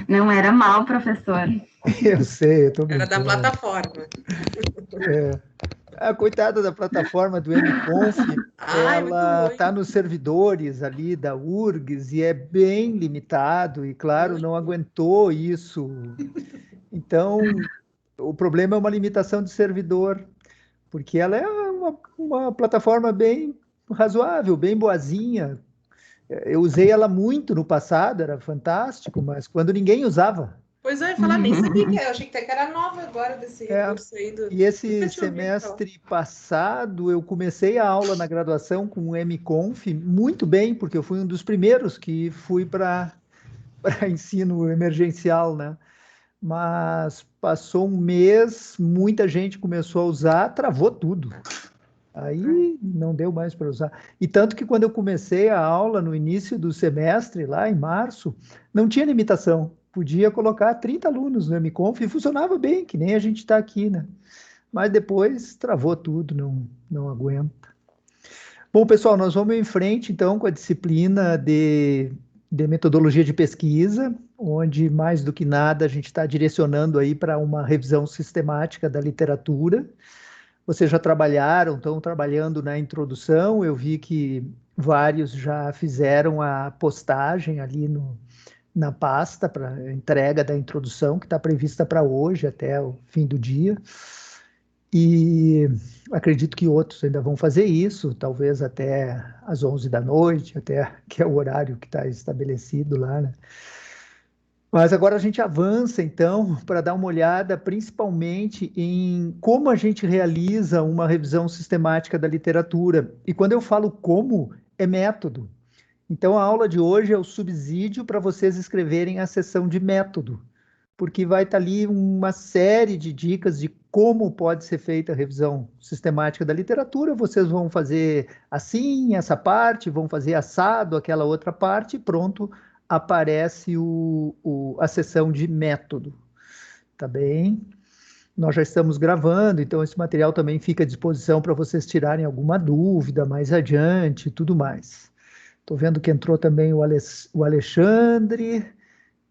Não era mal, professor. Eu sei, eu tô Era da brincando. plataforma. A coitada da plataforma do MConf, Ai, muito ela ruim. está nos servidores ali da URGS e é bem limitado e, claro, não aguentou isso. Então, o problema é uma limitação de servidor, porque ela é uma plataforma bem razoável, bem boazinha. Eu usei ela muito no passado, era fantástico, mas quando ninguém usava. Pois é, falar, nem sabia que era. Eu achei que até que era nova agora desse recurso aí. E esse Nunca tinha ouvido falar. semestre passado, eu comecei a aula na graduação com o MConf muito bem, porque eu fui um dos primeiros que fui para ensino emergencial, né? Mas passou um mês, muita gente começou a usar, travou tudo. Aí não deu mais para usar. E tanto que quando eu comecei a aula no início do semestre, lá em março, não tinha limitação. Podia colocar 30 alunos no MConf e funcionava bem, que nem a gente está aqui, né? Mas depois travou tudo, não aguenta. Bom, pessoal, nós vamos em frente, então, com a disciplina de metodologia de pesquisa, onde, mais do que nada, a gente está direcionando aí para uma revisão sistemática da literatura. Vocês já trabalharam, estão trabalhando na introdução, eu vi que vários já fizeram a postagem ali na pasta para entrega da introdução, que está prevista para hoje, até o fim do dia. E acredito que outros ainda vão fazer isso, talvez até às 11 da noite, até que é o horário que está estabelecido lá, né? Mas agora a gente avança, então, para dar uma olhada principalmente em como a gente realiza uma revisão sistemática da literatura. E quando eu falo como, é método. Então, a aula de hoje é o subsídio para vocês escreverem a seção de método, porque vai estar ali uma série de dicas de como pode ser feita a revisão sistemática da literatura. Vocês vão fazer assim, essa parte, vão fazer assado, aquela outra parte, e pronto, aparece a seção de método. Tá bem? Nós já estamos gravando, então esse material também fica à disposição para vocês tirarem alguma dúvida mais adiante e tudo mais. Estou vendo que entrou também o Alexandre,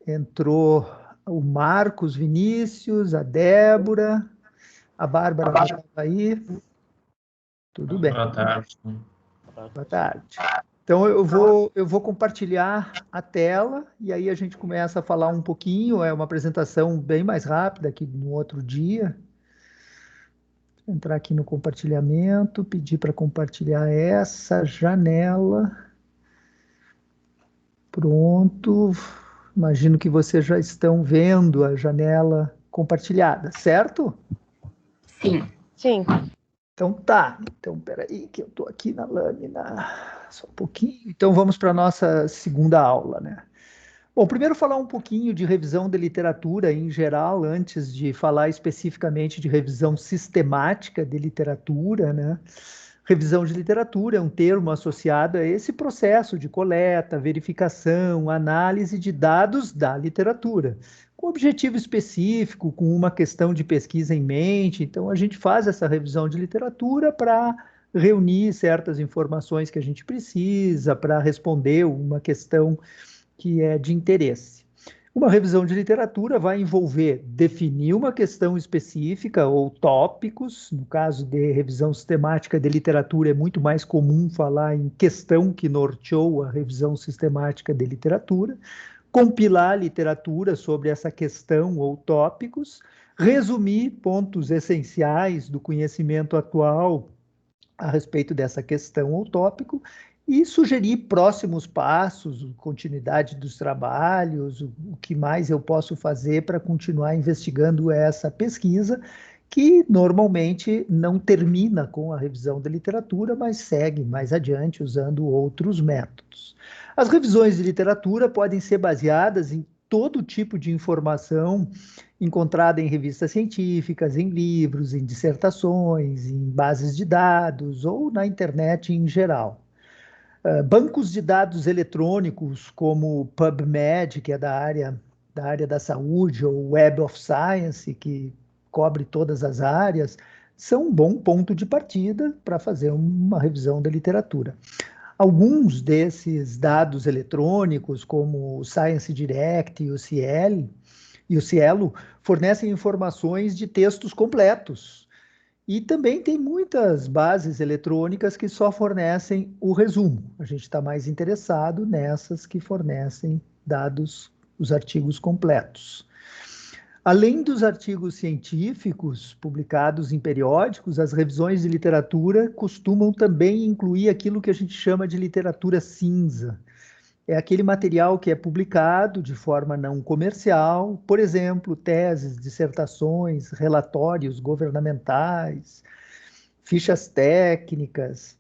entrou o Marcos Vinícius, a Débora, a Bárbara já estava aí. Tudo bem. Boa tarde. Boa tarde. Então eu vou compartilhar a tela e aí a gente começa a falar um pouquinho. É uma apresentação bem mais rápida que no outro dia. Entrar aqui no compartilhamento, pedir para compartilhar essa janela. Pronto. Imagino que vocês já estão vendo a janela compartilhada, certo? Sim. Sim. Então tá. Então, peraí, que eu estou aqui na lâmina. Só um pouquinho. Então vamos para a nossa segunda aula, né? Bom, primeiro falar um pouquinho de revisão de literatura em geral, antes de falar especificamente de revisão sistemática de literatura, né? Revisão de literatura é um termo associado a esse processo de coleta, verificação, análise de dados da literatura, com objetivo específico, com uma questão de pesquisa em mente. Então, a gente faz essa revisão de literatura para reunir certas informações que a gente precisa, para responder uma questão que é de interesse. Uma revisão de literatura vai envolver definir uma questão específica ou tópicos. No caso de revisão sistemática de literatura, é muito mais comum falar em questão que norteou a revisão sistemática de literatura. Compilar literatura sobre essa questão ou tópicos. Resumir pontos essenciais do conhecimento atual a respeito dessa questão ou tópico e sugerir próximos passos, continuidade dos trabalhos, o que mais eu posso fazer para continuar investigando essa pesquisa, que normalmente não termina com a revisão da literatura, mas segue mais adiante usando outros métodos. As revisões de literatura podem ser baseadas em todo tipo de informação encontrada em revistas científicas, em livros, em dissertações, em bases de dados ou na internet em geral. Bancos de dados eletrônicos como PubMed, que é da área da saúde, ou Web of Science, que cobre todas as áreas, são um bom ponto de partida para fazer uma revisão da literatura. Alguns desses dados eletrônicos, como o Science Direct e o Cielo, fornecem informações de textos completos. E também tem muitas bases eletrônicas que só fornecem o resumo. A gente está mais interessado nessas que fornecem dados, os artigos completos. Além dos artigos científicos publicados em periódicos, as revisões de literatura costumam também incluir aquilo que a gente chama de literatura cinza. É aquele material que é publicado de forma não comercial, por exemplo, teses, dissertações, relatórios governamentais, fichas técnicas,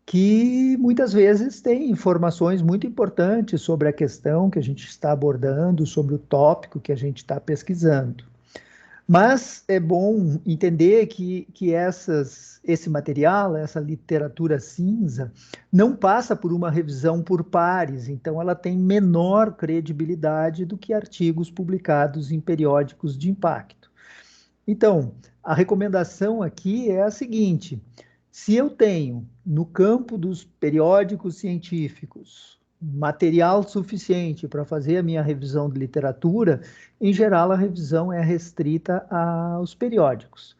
que muitas vezes têm informações muito importantes sobre a questão que a gente está abordando, sobre o tópico que a gente está pesquisando. Mas é bom entender que esse material, essa literatura cinza, não passa por uma revisão por pares, então ela tem menor credibilidade do que artigos publicados em periódicos de impacto. Então, a recomendação aqui é a seguinte: se eu tenho no campo dos periódicos científicos material suficiente para fazer a minha revisão de literatura, em geral a revisão é restrita aos periódicos.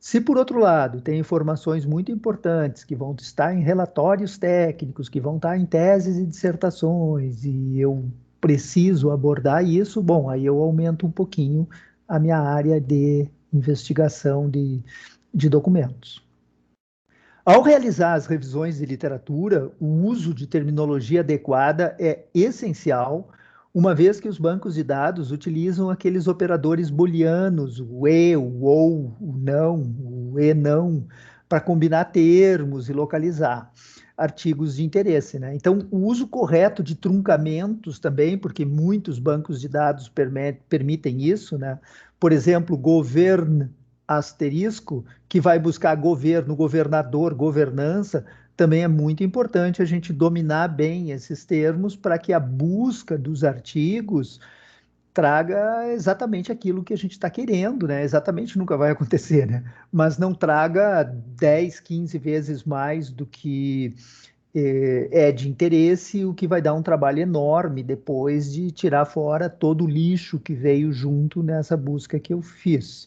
Se, por outro lado, tem informações muito importantes que vão estar em relatórios técnicos, que vão estar em teses e dissertações, e eu preciso abordar isso, bom, aí eu aumento um pouquinho a minha área de investigação de documentos. Ao realizar as revisões de literatura, o uso de terminologia adequada é essencial, uma vez que os bancos de dados utilizam aqueles operadores booleanos, o e, o ou, o não, o e não, para combinar termos e localizar artigos de interesse, né? Então, o uso correto de truncamentos também, porque muitos bancos de dados permitem isso, né? Por exemplo, govern asterisco, que vai buscar governo, governador, governança, também é muito importante a gente dominar bem esses termos para que a busca dos artigos traga exatamente aquilo que a gente está querendo, né? Exatamente nunca vai acontecer, né? Mas não traga 10, 15 vezes mais do que é de interesse, o que vai dar um trabalho enorme depois de tirar fora todo o lixo que veio junto nessa busca que eu fiz.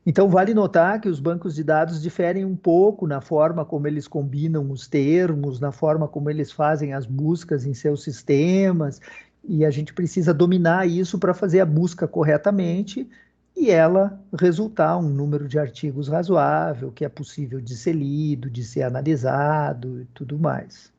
Então, vale notar que os bancos de dados diferem um pouco na forma como eles combinam os termos, na forma como eles fazem as buscas em seus sistemas, e a gente precisa dominar isso para fazer a busca corretamente e ela resultar um número de artigos razoável, que é possível de ser lido, de ser analisado e tudo mais.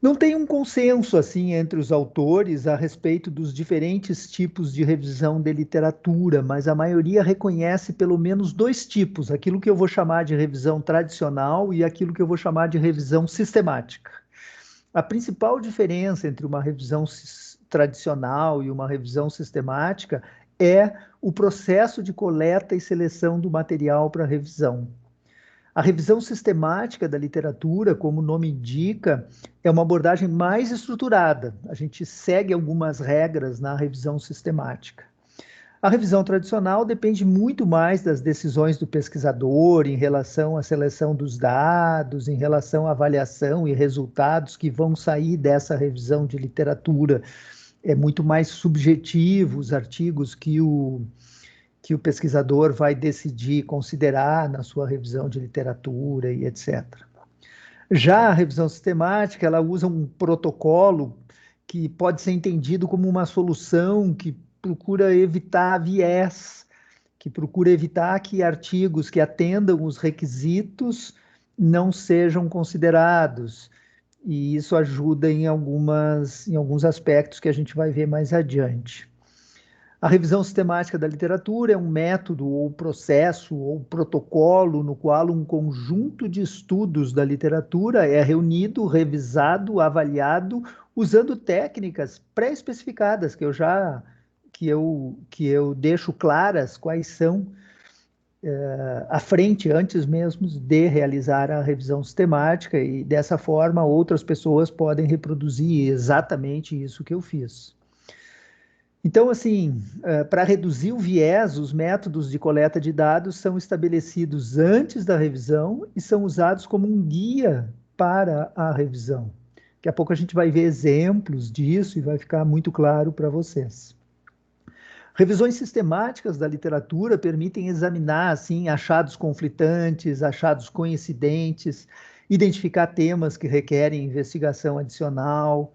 Não tem um consenso assim entre os autores a respeito dos diferentes tipos de revisão de literatura, mas a maioria reconhece pelo menos dois tipos, aquilo que eu vou chamar de revisão tradicional e aquilo que eu vou chamar de revisão sistemática. A principal diferença entre uma revisão tradicional e uma revisão sistemática é o processo de coleta e seleção do material para revisão. A revisão sistemática da literatura, como o nome indica, é uma abordagem mais estruturada. A gente segue algumas regras na revisão sistemática. A revisão tradicional depende muito mais das decisões do pesquisador em relação à seleção dos dados, em relação à avaliação e resultados que vão sair dessa revisão de literatura. É muito mais subjetivo os artigos que o pesquisador vai decidir considerar na sua revisão de literatura e etc. Já a revisão sistemática, ela usa um protocolo que pode ser entendido como uma solução que procura evitar viés, que procura evitar que artigos que atendam os requisitos não sejam considerados. E isso ajuda em alguns aspectos que a gente vai ver mais adiante. A revisão sistemática da literatura é um método ou processo ou protocolo no qual um conjunto de estudos da literatura é reunido, revisado, avaliado, usando técnicas pré-especificadas que eu deixo claras quais são à frente, antes mesmo de realizar a revisão sistemática, e dessa forma outras pessoas podem reproduzir exatamente isso que eu fiz. Então, assim, para reduzir o viés, os métodos de coleta de dados são estabelecidos antes da revisão e são usados como um guia para a revisão. Daqui a pouco a gente vai ver exemplos disso e vai ficar muito claro para vocês. Revisões sistemáticas da literatura permitem examinar, assim, achados conflitantes, achados coincidentes, identificar temas que requerem investigação adicional.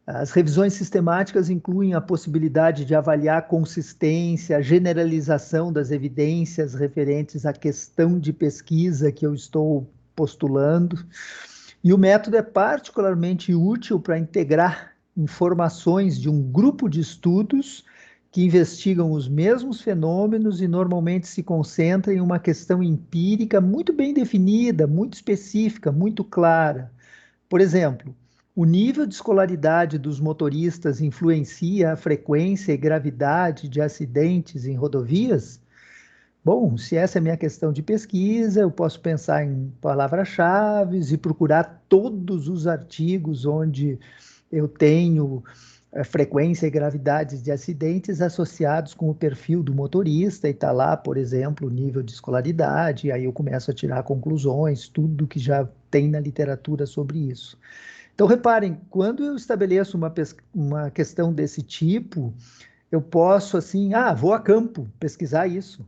As revisões sistemáticas incluem a possibilidade de avaliar a consistência, a generalização das evidências referentes à questão de pesquisa que eu estou postulando. E o método é particularmente útil para integrar informações de um grupo de estudos que investigam os mesmos fenômenos e normalmente se concentram em uma questão empírica muito bem definida, muito específica, muito clara. Por exemplo, o nível de escolaridade dos motoristas influencia a frequência e gravidade de acidentes em rodovias? Bom, se essa é a minha questão de pesquisa, eu posso pensar em palavras-chave e procurar todos os artigos onde eu tenho frequência e gravidades de acidentes associados com o perfil do motorista, e está lá, por exemplo, o nível de escolaridade, e aí eu começo a tirar conclusões, tudo que já tem na literatura sobre isso. Então, reparem, quando eu estabeleço uma questão desse tipo, eu posso, assim, vou a campo pesquisar isso,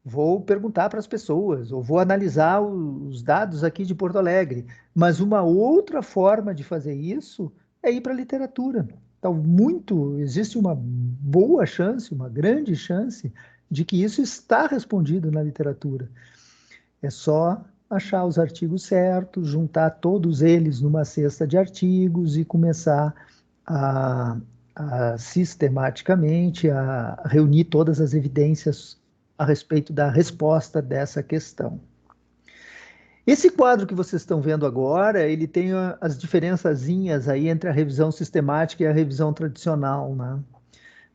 vou perguntar para as pessoas, ou vou analisar os dados aqui de Porto Alegre, mas uma outra forma de fazer isso é ir para a literatura. Então, existe uma boa chance, uma grande chance, de que isso está respondido na literatura. É só achar os artigos certos, juntar todos eles numa cesta de artigos e começar a sistematicamente a reunir todas as evidências a respeito da resposta dessa questão. Esse quadro que vocês estão vendo agora, ele tem as diferençazinhas aí entre a revisão sistemática e a revisão tradicional, né?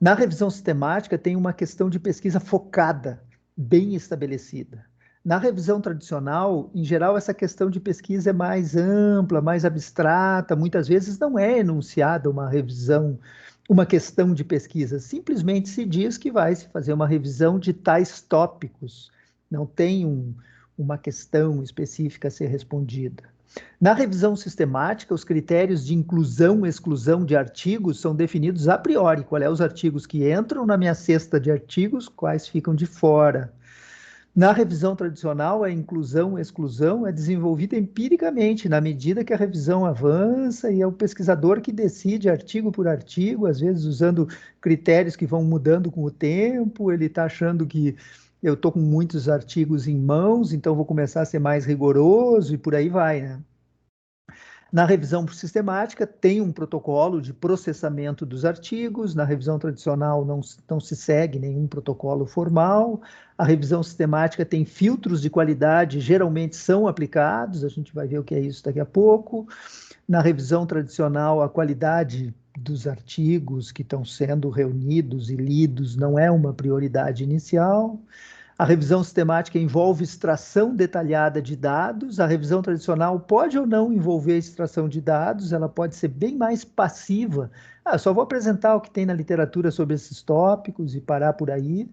Na revisão sistemática tem uma questão de pesquisa focada, bem estabelecida. Na revisão tradicional, em geral, essa questão de pesquisa é mais ampla, mais abstrata, muitas vezes não é enunciada uma questão de pesquisa, simplesmente se diz que vai se fazer uma revisão de tais tópicos, não tem uma questão específica a ser respondida. Na revisão sistemática, os critérios de inclusão e exclusão de artigos são definidos a priori, quais são os artigos que entram na minha cesta de artigos, quais ficam de fora. Na revisão tradicional, a inclusão e exclusão é desenvolvida empiricamente, na medida que a revisão avança, e é o pesquisador que decide artigo por artigo, às vezes usando critérios que vão mudando com o tempo, ele está achando que eu estou com muitos artigos em mãos, então vou começar a ser mais rigoroso, e por aí vai, né? Na revisão sistemática, tem um protocolo de processamento dos artigos. Na revisão tradicional, não se segue nenhum protocolo formal. A revisão sistemática tem filtros de qualidade, geralmente são aplicados, a gente vai ver o que é isso daqui a pouco. Na revisão tradicional, a qualidade dos artigos que estão sendo reunidos e lidos não é uma prioridade inicial. A revisão sistemática envolve extração detalhada de dados. A revisão tradicional pode ou não envolver extração de dados, ela pode ser bem mais passiva. Só vou apresentar o que tem na literatura sobre esses tópicos e parar por aí.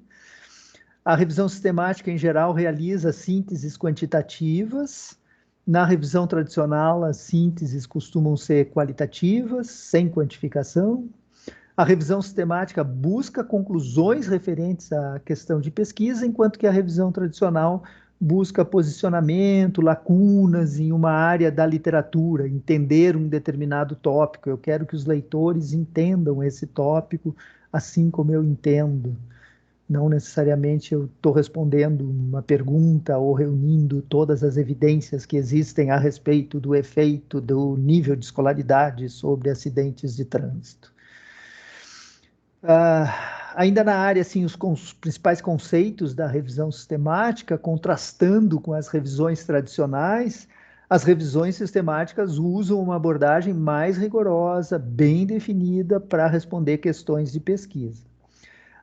A revisão sistemática, em geral, realiza sínteses quantitativas. Na revisão tradicional, as sínteses costumam ser qualitativas, sem quantificação. A revisão sistemática busca conclusões referentes à questão de pesquisa, enquanto que a revisão tradicional busca posicionamento, lacunas em uma área da literatura, entender um determinado tópico. Eu quero que os leitores entendam esse tópico assim como eu entendo. Não necessariamente eu estou respondendo uma pergunta ou reunindo todas as evidências que existem a respeito do efeito do nível de escolaridade sobre acidentes de trânsito. Ainda na área, assim, os principais conceitos da revisão sistemática, contrastando com as revisões tradicionais, as revisões sistemáticas usam uma abordagem mais rigorosa, bem definida, para responder questões de pesquisa.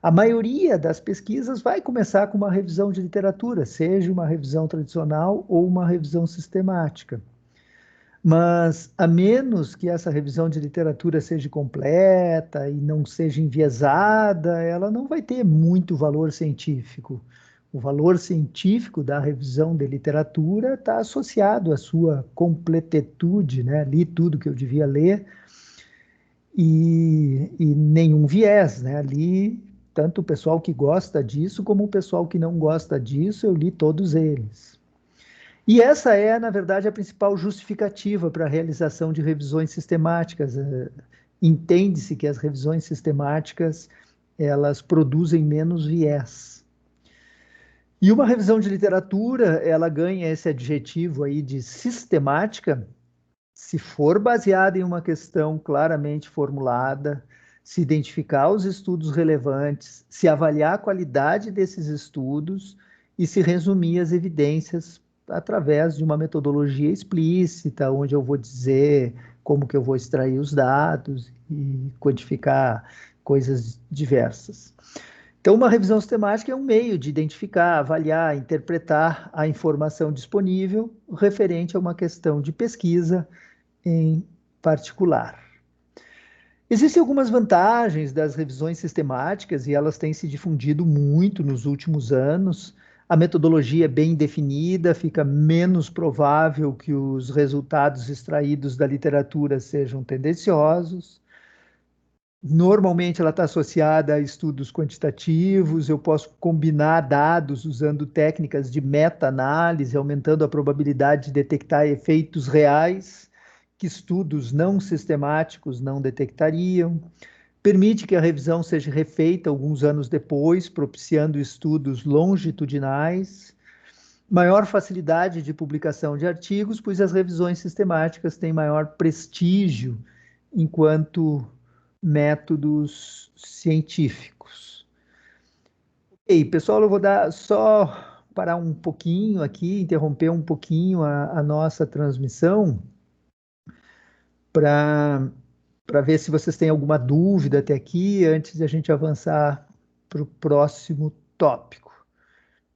A maioria das pesquisas vai começar com uma revisão de literatura, seja uma revisão tradicional ou uma revisão sistemática. Mas, a menos que essa revisão de literatura seja completa e não seja enviesada, ela não vai ter muito valor científico, O valor científico da revisão de literatura está associado à sua completude, né? Li tudo que eu devia ler e nenhum viés, né? Li tanto o pessoal que gosta disso como o pessoal que não gosta disso, eu li todos eles. E essa é, na verdade, a principal justificativa para a realização de revisões sistemáticas. Entende-se que as revisões sistemáticas, elas produzem menos viés. E uma revisão de literatura, ela ganha esse adjetivo aí de sistemática, se for baseada em uma questão claramente formulada, se identificar os estudos relevantes, se avaliar a qualidade desses estudos e se resumir as evidências através de uma metodologia explícita, onde eu vou dizer como que eu vou extrair os dados e quantificar coisas diversas. Então, uma revisão sistemática é um meio de identificar, avaliar, interpretar a informação disponível referente a uma questão de pesquisa em particular. Existem algumas vantagens das revisões sistemáticas e elas têm se difundido muito nos últimos anos. A metodologia é bem definida, fica menos provável que os resultados extraídos da literatura sejam tendenciosos. Normalmente ela está associada a estudos quantitativos, eu posso combinar dados usando técnicas de meta-análise, aumentando a probabilidade de detectar efeitos reais que estudos não sistemáticos não detectariam. Permite que a revisão seja refeita alguns anos depois, propiciando estudos longitudinais. Maior facilidade de publicação de artigos, pois as revisões sistemáticas têm maior prestígio enquanto métodos científicos. E pessoal, eu vou só parar um pouquinho aqui, interromper um pouquinho a nossa transmissão para ver se vocês têm alguma dúvida até aqui, antes de a gente avançar para o próximo tópico.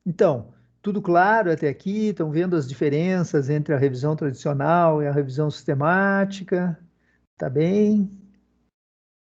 Então, tudo claro até aqui? Estão vendo as diferenças entre a revisão tradicional e a revisão sistemática? Tá bem?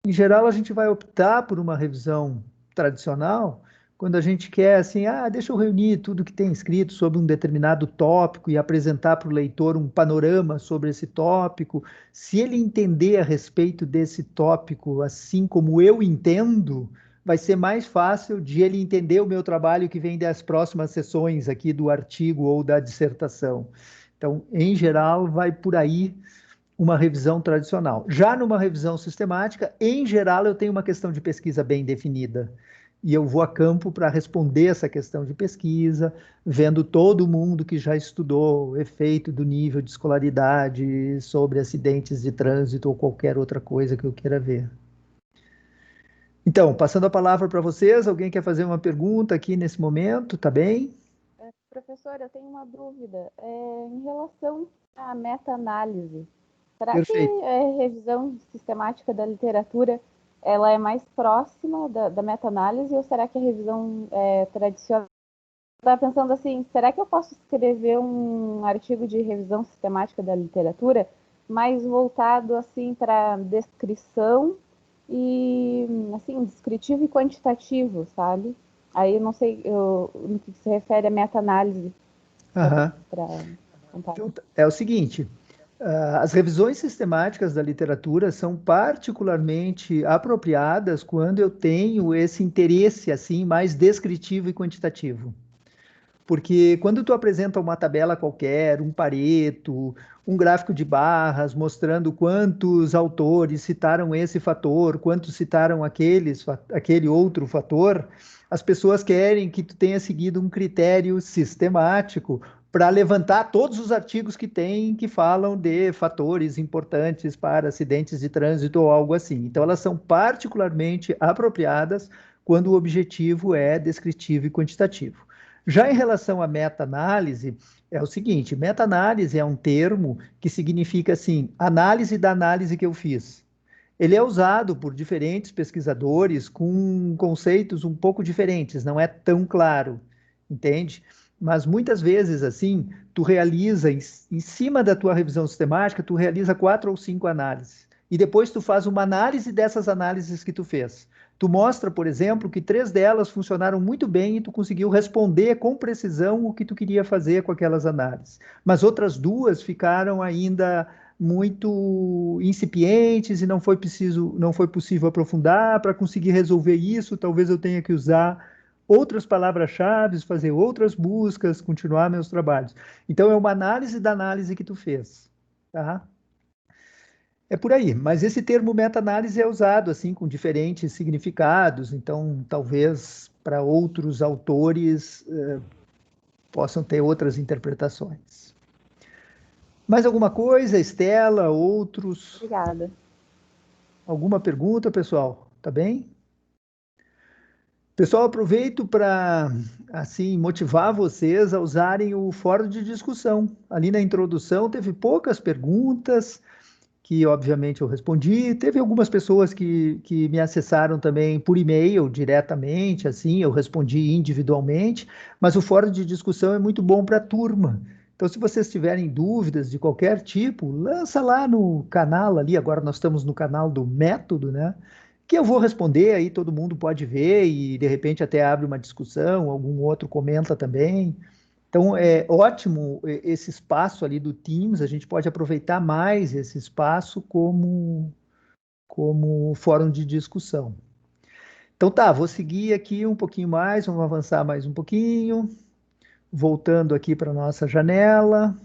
Em geral, a gente vai optar por uma revisão tradicional quando a gente quer, assim, deixa eu reunir tudo que tem escrito sobre um determinado tópico e apresentar para o leitor um panorama sobre esse tópico. Se ele entender a respeito desse tópico assim como eu entendo, vai ser mais fácil de ele entender o meu trabalho que vem das próximas sessões aqui do artigo ou da dissertação. Então, em geral, vai por aí uma revisão tradicional. Já numa revisão sistemática, em geral, eu tenho uma questão de pesquisa bem definida. E eu vou a campo para responder essa questão de pesquisa, vendo todo mundo que já estudou o efeito do nível de escolaridade sobre acidentes de trânsito ou qualquer outra coisa que eu queira ver. Então, passando a palavra para vocês, alguém quer fazer uma pergunta aqui nesse momento, tá bem? Professor, eu tenho uma dúvida. Em relação à meta-análise, será Perfeito. que a revisão sistemática da literatura ela é mais próxima da meta-análise ou será que a revisão tradicional... Estava pensando assim, será que eu posso escrever um artigo de revisão sistemática da literatura mais voltado assim para descrição e assim descritivo e quantitativo, sabe? Aí eu não sei no que se refere a meta-análise. Então, é o seguinte, as revisões sistemáticas da literatura são particularmente apropriadas quando eu tenho esse interesse assim mais descritivo e quantitativo. Porque quando tu apresenta uma tabela qualquer, um Pareto, um gráfico de barras mostrando quantos autores citaram esse fator, quantos citaram aquele outro fator, as pessoas querem que tu tenha seguido um critério sistemático para levantar todos os artigos que tem que falam de fatores importantes para acidentes de trânsito ou algo assim. Então, elas são particularmente apropriadas quando o objetivo é descritivo e quantitativo. Já em relação à meta-análise, é o seguinte, meta-análise é um termo que significa, assim, análise da análise que eu fiz. Ele é usado por diferentes pesquisadores com conceitos um pouco diferentes, não é tão claro, entende? Mas muitas vezes, assim, tu realiza, em cima da tua revisão sistemática, tu realiza 4 ou 5 análises. e depois tu faz uma análise dessas análises que tu fez. Tu mostra, por exemplo, que 3 delas funcionaram muito bem e tu conseguiu responder com precisão o que tu queria fazer com aquelas análises. Mas outras 2 ficaram ainda muito incipientes e não foi possível aprofundar. Para conseguir resolver isso, talvez eu tenha que usar outras palavras-chave, fazer outras buscas, continuar meus trabalhos. Então, é uma análise da análise que tu fez, tá? É por aí, mas esse termo meta-análise é usado assim com diferentes significados, então talvez para outros autores possam ter outras interpretações. Mais alguma coisa, Estela, outros? Obrigada. Alguma pergunta, pessoal? Tá bem? Pessoal, aproveito para assim motivar vocês a usarem o fórum de discussão. Ali na introdução teve poucas perguntas, que obviamente eu respondi. Teve algumas pessoas que me acessaram também por e-mail diretamente, assim, eu respondi individualmente, mas o fórum de discussão é muito bom para a turma. Então, se vocês tiverem dúvidas de qualquer tipo, lança lá no canal ali, agora nós estamos no canal do Método, né? Que eu vou responder, aí todo mundo pode ver e de repente até abre uma discussão, algum outro comenta também. Então, é ótimo esse espaço ali do Teams, a gente pode aproveitar mais esse espaço como fórum de discussão. Então, tá, vou seguir aqui um pouquinho mais, vamos avançar mais um pouquinho. Voltando aqui para a nossa janela.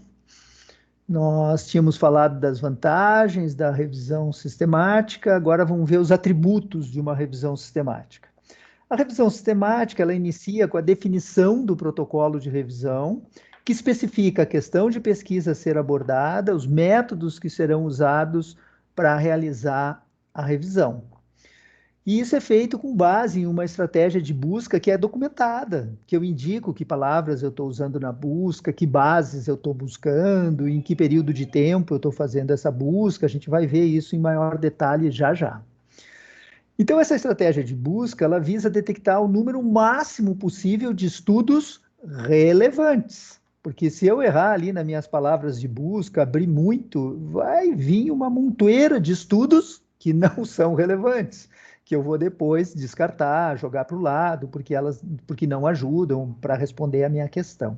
Nós tínhamos falado das vantagens da revisão sistemática, agora vamos ver os atributos de uma revisão sistemática. A revisão sistemática, ela inicia com a definição do protocolo de revisão, que especifica a questão de pesquisa a ser abordada, os métodos que serão usados para realizar a revisão. E isso é feito com base em uma estratégia de busca que é documentada, que eu indico que palavras eu estou usando na busca, que bases eu estou buscando, em que período de tempo eu estou fazendo essa busca, a gente vai ver isso em maior detalhe já já. Então, essa estratégia de busca, ela visa detectar o número máximo possível de estudos relevantes. Porque se eu errar ali nas minhas palavras de busca, abrir muito, vai vir uma montoeira de estudos que não são relevantes, que eu vou depois descartar, jogar para o lado, porque não ajudam para responder a minha questão.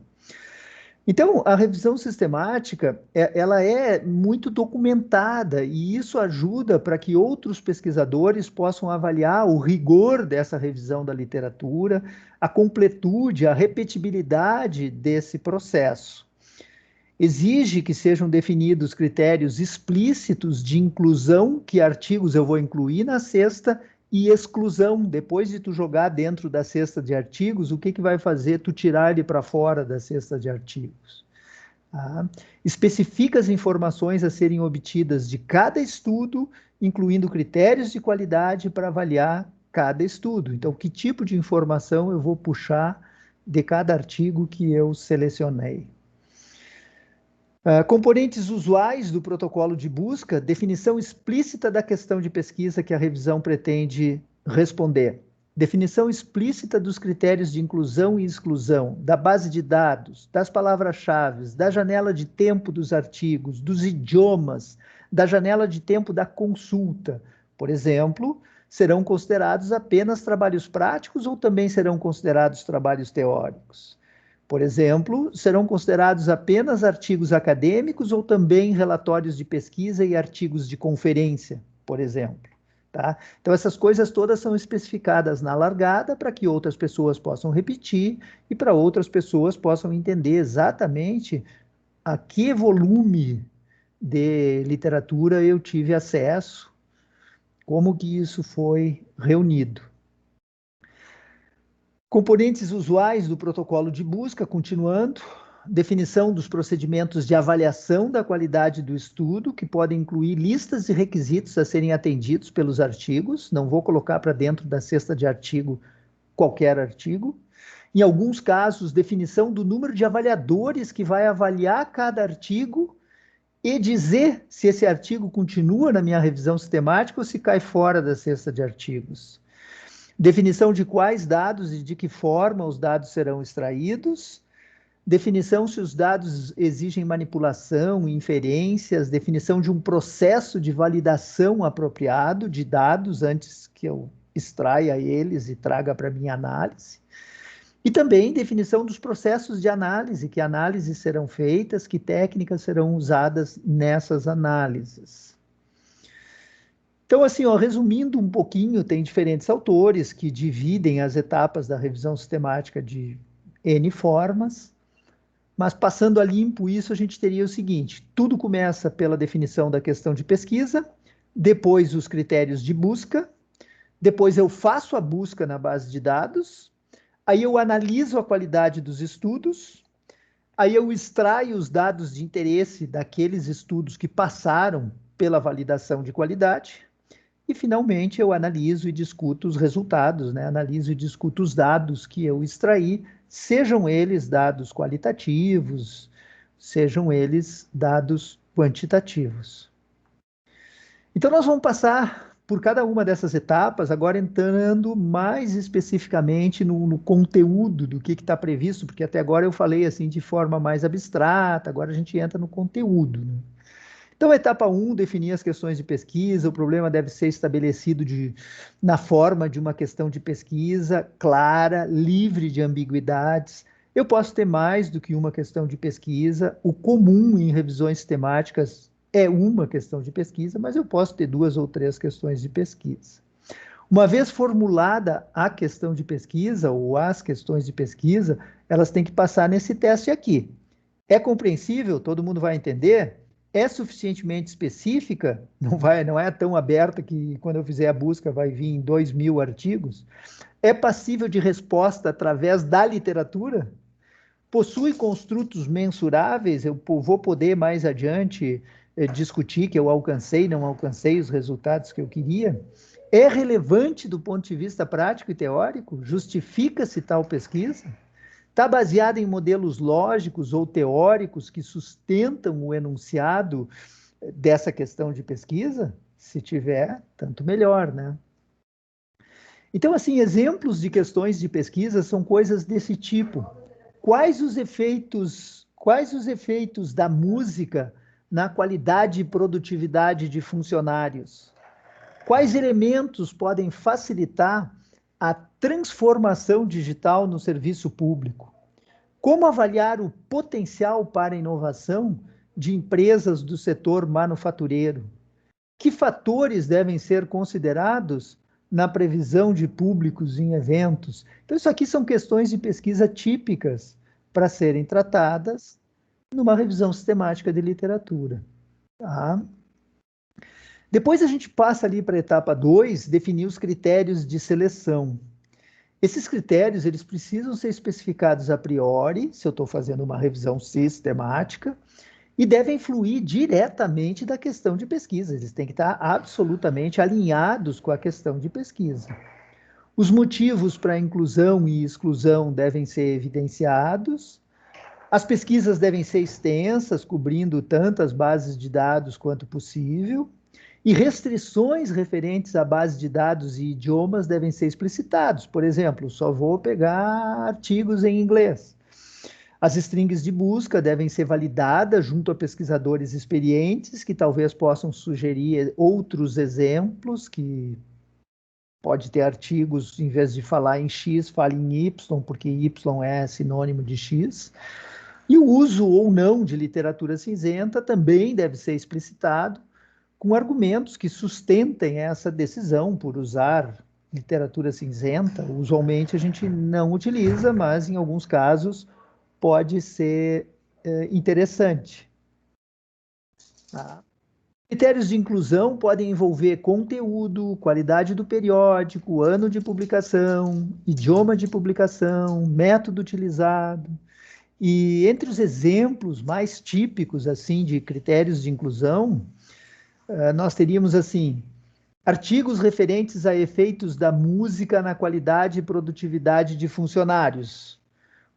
Então, a revisão sistemática, ela é muito documentada e isso ajuda para que outros pesquisadores possam avaliar o rigor dessa revisão da literatura, a completude, a repetibilidade desse processo. Exige que sejam definidos critérios explícitos de inclusão, que artigos eu vou incluir na cesta, e exclusão, depois de tu jogar dentro da cesta de artigos, o que vai fazer tu tirar ele para fora da cesta de artigos? Tá? Especifica as informações a serem obtidas de cada estudo, incluindo critérios de qualidade para avaliar cada estudo. Então, que tipo de informação eu vou puxar de cada artigo que eu selecionei? Componentes usuais do protocolo de busca, definição explícita da questão de pesquisa que a revisão pretende responder. Definição explícita dos critérios de inclusão e exclusão, da base de dados, das palavras-chave, da janela de tempo dos artigos, dos idiomas, da janela de tempo da consulta. Por exemplo, serão considerados apenas trabalhos práticos ou também serão considerados trabalhos teóricos? Por exemplo, serão considerados apenas artigos acadêmicos ou também relatórios de pesquisa e artigos de conferência, por exemplo. Tá? Então, essas coisas todas são especificadas na largada para que outras pessoas possam repetir e para outras pessoas possam entender exatamente a que volume de literatura eu tive acesso, como que isso foi reunido. Componentes usuais do protocolo de busca, continuando, definição dos procedimentos de avaliação da qualidade do estudo, que podem incluir listas de requisitos a serem atendidos pelos artigos, não vou colocar para dentro da cesta de artigo qualquer artigo. Em alguns casos, definição do número de avaliadores que vai avaliar cada artigo e dizer se esse artigo continua na minha revisão sistemática ou se cai fora da cesta de artigos. Definição de quais dados e de que forma os dados serão extraídos, definição se os dados exigem manipulação, inferências, definição de um processo de validação apropriado de dados antes que eu extraia eles e traga para minha análise. E também definição dos processos de análise, que análises serão feitas, que técnicas serão usadas nessas análises. Então, assim, ó, resumindo um pouquinho, tem diferentes autores que dividem as etapas da revisão sistemática de N formas, mas passando a limpo isso, a gente teria o seguinte: tudo começa pela definição da questão de pesquisa, depois os critérios de busca, depois eu faço a busca na base de dados, aí eu analiso a qualidade dos estudos, aí eu extraio os dados de interesse daqueles estudos que passaram pela validação de qualidade, e finalmente eu analiso e discuto os resultados, né? Analiso e discuto os dados que eu extraí, sejam eles dados qualitativos, sejam eles dados quantitativos. Então nós vamos passar por cada uma dessas etapas, agora entrando mais especificamente no conteúdo do que está previsto, porque até agora eu falei assim de forma mais abstrata, agora a gente entra no conteúdo, né? Então, a etapa 1, definir as questões de pesquisa, o problema deve ser estabelecido na forma de uma questão de pesquisa clara, livre de ambiguidades. Eu posso ter mais do que uma questão de pesquisa, o comum em revisões sistemáticas é uma questão de pesquisa, mas eu posso ter 2 ou 3 questões de pesquisa. Uma vez formulada a questão de pesquisa, ou as questões de pesquisa, elas têm que passar nesse teste aqui. É compreensível? Todo mundo vai entender? É suficientemente específica? Não é tão aberta que quando eu fizer a busca vai vir em 2.000 artigos? É passível de resposta através da literatura? Possui construtos mensuráveis? Eu vou poder mais adiante discutir que eu alcancei, não alcancei os resultados que eu queria? É relevante do ponto de vista prático e teórico? Justifica-se tal pesquisa? Está baseada em modelos lógicos ou teóricos que sustentam o enunciado dessa questão de pesquisa? Se tiver, tanto melhor, né? Então, assim, exemplos de questões de pesquisa são coisas desse tipo. Quais os efeitos da música na qualidade e produtividade de funcionários? Quais elementos podem facilitar a transformação digital no serviço público? Como avaliar o potencial para inovação de empresas do setor manufatureiro? Que fatores devem ser considerados na previsão de públicos em eventos? Então, isso aqui são questões de pesquisa típicas para serem tratadas numa revisão sistemática de literatura. Tá? Depois a gente passa ali para a etapa 2, definir os critérios de seleção. Esses critérios, eles precisam ser especificados a priori, se eu estou fazendo uma revisão sistemática, e devem fluir diretamente da questão de pesquisa. Eles têm que estar absolutamente alinhados com a questão de pesquisa. Os motivos para inclusão e exclusão devem ser evidenciados. As pesquisas devem ser extensas, cobrindo tantas bases de dados quanto possível. E restrições referentes à base de dados e idiomas devem ser explicitados. Por exemplo, só vou pegar artigos em inglês. As strings de busca devem ser validadas junto a pesquisadores experientes, que talvez possam sugerir outros exemplos, que pode ter artigos, em vez de falar em X, fale em Y, porque Y é sinônimo de X. E o uso ou não de literatura cinzenta também deve ser explicitado, com argumentos que sustentem essa decisão por usar literatura cinzenta. Usualmente a gente não utiliza, mas em alguns casos pode ser interessante. Tá? Critérios de inclusão podem envolver conteúdo, qualidade do periódico, ano de publicação, idioma de publicação, método utilizado. E entre os exemplos mais típicos assim de critérios de inclusão, nós teríamos, assim, artigos referentes a efeitos da música na qualidade e produtividade de funcionários,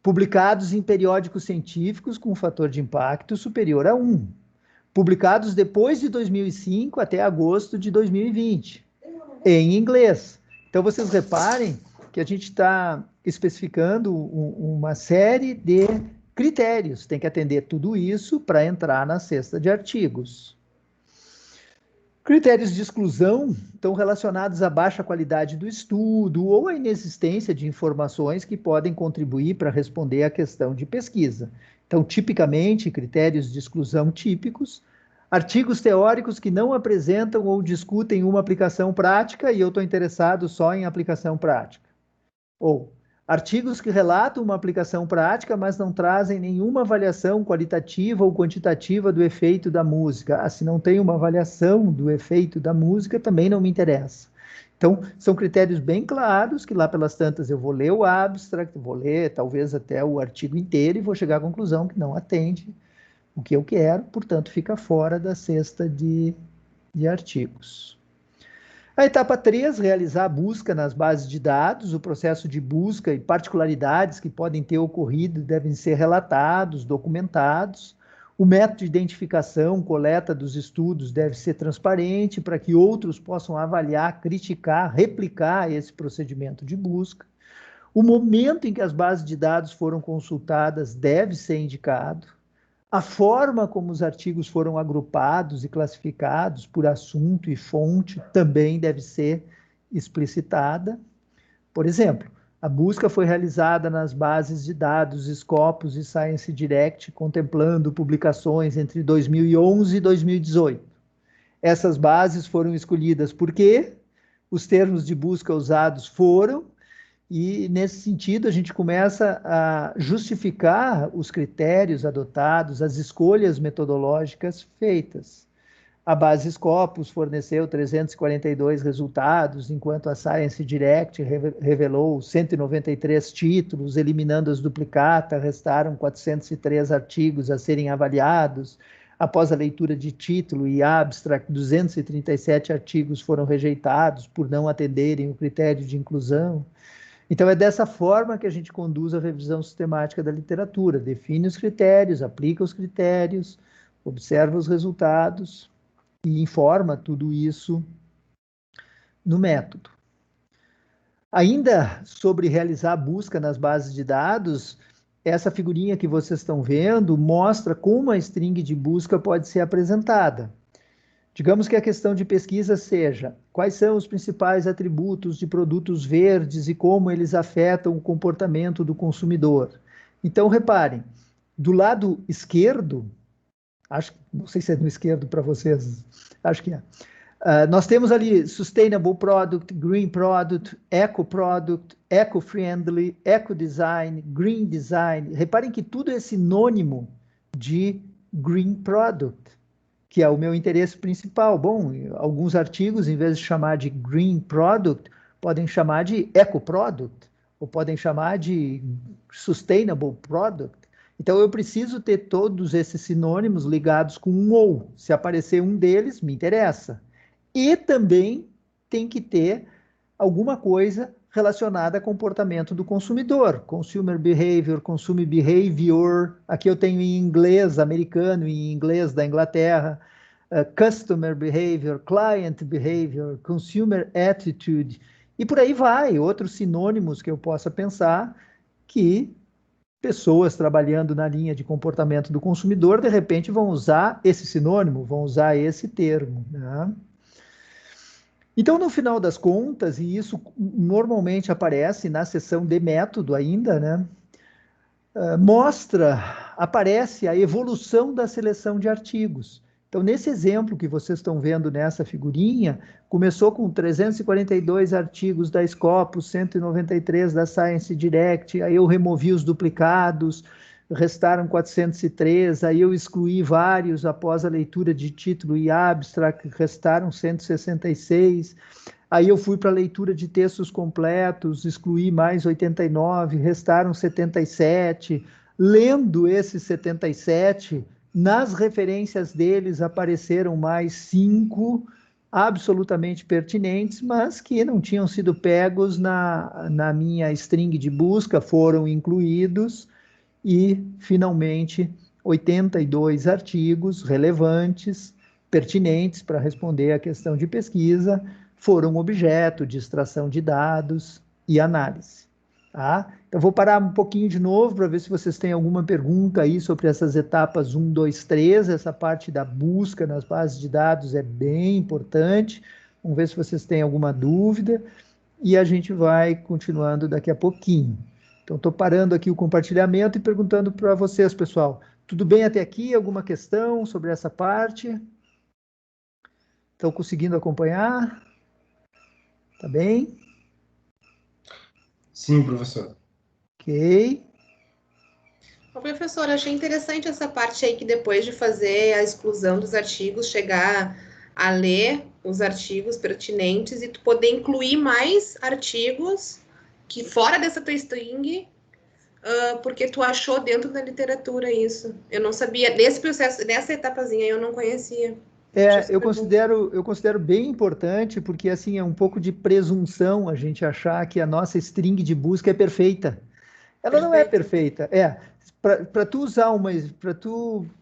publicados em periódicos científicos com fator de impacto superior a 1, publicados depois de 2005 até agosto de 2020, em inglês. Então, vocês reparem que a gente está especificando uma série de critérios, tem que atender tudo isso para entrar na cesta de artigos. Critérios de exclusão estão relacionados à baixa qualidade do estudo ou à inexistência de informações que podem contribuir para responder à questão de pesquisa. Então, tipicamente, critérios de exclusão típicos, artigos teóricos que não apresentam ou discutem uma aplicação prática e eu estou interessado só em aplicação prática. Ou artigos que relatam uma aplicação prática, mas não trazem nenhuma avaliação qualitativa ou quantitativa do efeito da música. Se não tem uma avaliação do efeito da música, também não me interessa. Então, são critérios bem claros, que lá pelas tantas eu vou ler o abstract, vou ler talvez até o artigo inteiro e vou chegar à conclusão que não atende o que eu quero, portanto, fica fora da cesta de artigos. A etapa 3, realizar a busca nas bases de dados. O processo de busca e particularidades que podem ter ocorrido devem ser relatados, documentados. O método de identificação, coleta dos estudos deve ser transparente para que outros possam avaliar, criticar, replicar esse procedimento de busca. O momento em que as bases de dados foram consultadas deve ser indicado. A forma como os artigos foram agrupados e classificados por assunto e fonte também deve ser explicitada. Por exemplo, a busca foi realizada nas bases de dados Scopus e Science Direct, contemplando publicações entre 2011 e 2018. Essas bases foram escolhidas porque os termos de busca usados foram. E, nesse sentido, a gente começa a justificar os critérios adotados, as escolhas metodológicas feitas. A base Scopus forneceu 342 resultados, enquanto a Science Direct revelou 193 títulos, eliminando as duplicatas, restaram 403 artigos a serem avaliados. Após a leitura de título e abstract, 237 artigos foram rejeitados por não atenderem o critério de inclusão. Então, é dessa forma que a gente conduz a revisão sistemática da literatura, define os critérios, aplica os critérios, observa os resultados e informa tudo isso no método. Ainda sobre realizar a busca nas bases de dados, essa figurinha que vocês estão vendo mostra como a string de busca pode ser apresentada. Digamos que a questão de pesquisa seja: quais são os principais atributos de produtos verdes e como eles afetam o comportamento do consumidor? Então, reparem, do lado esquerdo, não sei se é no esquerdo para vocês, acho que é. Nós temos ali Sustainable Product, Green Product, Eco Product, Eco-Friendly, Eco-Design, Green Design. Reparem que tudo é sinônimo de Green Product, que é o meu interesse principal. Bom, alguns artigos, em vez de chamar de Green Product, podem chamar de Eco Product, ou podem chamar de Sustainable Product. Então, eu preciso ter todos esses sinônimos ligados com um ou. Se aparecer um deles, me interessa. E também tem que ter alguma coisa relacionada a comportamento do consumidor. Consumer Behavior, Consumer Behavior. Aqui eu tenho em inglês americano e em inglês da Inglaterra. Customer Behavior, Client Behavior, Consumer Attitude. E por aí vai, outros sinônimos que eu possa pensar que pessoas trabalhando na linha de comportamento do consumidor, de repente, vão usar esse sinônimo, vão usar esse termo, né? Então, no final das contas, e isso normalmente aparece na seção de método ainda, né? Aparece a evolução da seleção de artigos. Então, nesse exemplo que vocês estão vendo nessa figurinha, começou com 342 artigos da Scopus, 193 da Science Direct, aí eu removi os duplicados, restaram 403, aí eu excluí vários após a leitura de título e abstract, restaram 166, aí eu fui para a leitura de textos completos, excluí mais 89, restaram 77, lendo esses 77, nas referências deles apareceram mais 5 absolutamente pertinentes, mas que não tinham sido pegos na minha string de busca, foram incluídos, e, finalmente, 82 artigos relevantes, pertinentes para responder à questão de pesquisa, foram objeto de extração de dados e análise. tá? Então, vou parar um pouquinho de novo para ver se vocês têm alguma pergunta aí sobre essas etapas 1, 2, 3. Essa parte da busca nas bases de dados é bem importante. Vamos ver se vocês têm alguma dúvida. E a gente vai continuando daqui a pouquinho. Então, estou parando aqui o compartilhamento e perguntando para vocês, pessoal. Tudo bem até aqui? Alguma questão sobre essa parte? Estão conseguindo acompanhar? Tá bem? Sim, professor. Ok. Ô, professor, achei interessante essa parte aí que depois de fazer a exclusão dos artigos, chegar a ler os artigos pertinentes e tu poder incluir mais artigos que fora dessa tua string, porque tu achou dentro da literatura isso. Eu não sabia, nesse processo, nessa etapazinha eu não conhecia. Eu considero bem importante, porque assim é um pouco de presunção a gente achar que a nossa string de busca é perfeita. Ela não é perfeita. Para tu usar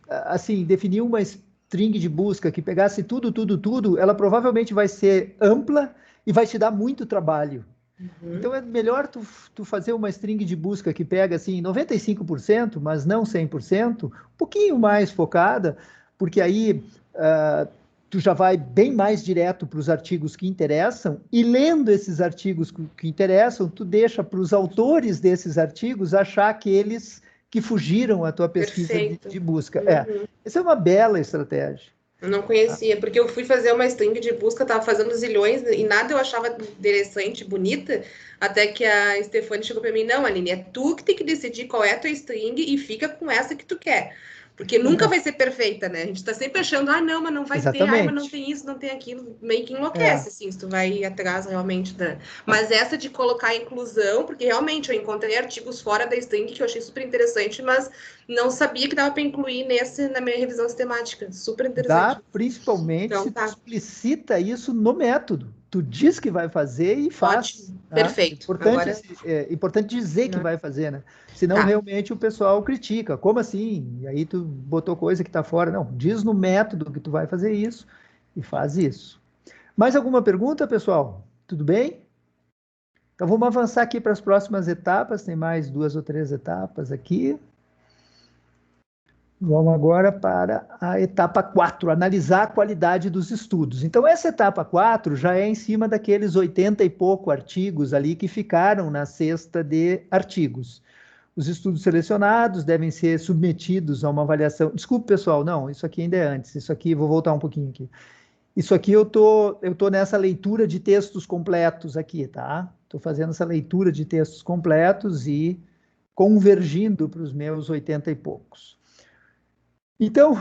assim, definir uma string de busca que pegasse tudo, ela provavelmente vai ser ampla e vai te dar muito trabalho. Então é melhor tu fazer uma string de busca que pega assim 95%, mas não 100%, um pouquinho mais focada, porque aí tu já vai bem mais direto para os artigos que interessam, e lendo esses artigos que interessam, tu deixa para os autores desses artigos achar aqueles que fugiram à tua pesquisa de busca. Essa é uma bela estratégia. Eu não conhecia, porque eu fui fazer uma string de busca, tava fazendo zilhões e nada eu achava interessante, bonita, até que a Stefane chegou para mim, não, Aline, é tu que tem que decidir qual é a tua string e fica com essa que tu quer. Porque nunca vai ser perfeita, né? A gente tá sempre achando, não, mas não vai ter, mas não tem isso, não tem aquilo, meio que enlouquece, assim, se tu vai atrás realmente da... Mas essa de colocar a inclusão, porque realmente eu encontrei artigos fora da string que eu achei super interessante, mas não sabia que dava para incluir na minha revisão sistemática. Super interessante. Dá, principalmente então, se tu explicita isso no método. Tu diz que vai fazer e faz. Ótimo, tá? perfeito. É importante dizer que vai fazer, né? Senão realmente o pessoal critica. Como assim? E aí tu botou coisa que está fora. Não, diz no método que tu vai fazer isso e faz isso. Mais alguma pergunta, pessoal? Tudo bem? Então vamos avançar aqui para as próximas etapas. Tem mais 2 ou 3 etapas aqui. Vamos agora para a etapa 4, analisar a qualidade dos estudos. Então, essa etapa 4 já é em cima daqueles 80 e pouco artigos ali que ficaram na cesta de artigos. Os estudos selecionados devem ser submetidos a uma avaliação. Desculpe, pessoal, não, isso aqui ainda é antes. Isso aqui, vou voltar um pouquinho aqui. Isso aqui eu tô nessa leitura de textos completos aqui, tá? Estou fazendo essa leitura de textos completos e convergindo para os meus 80 e poucos. Então,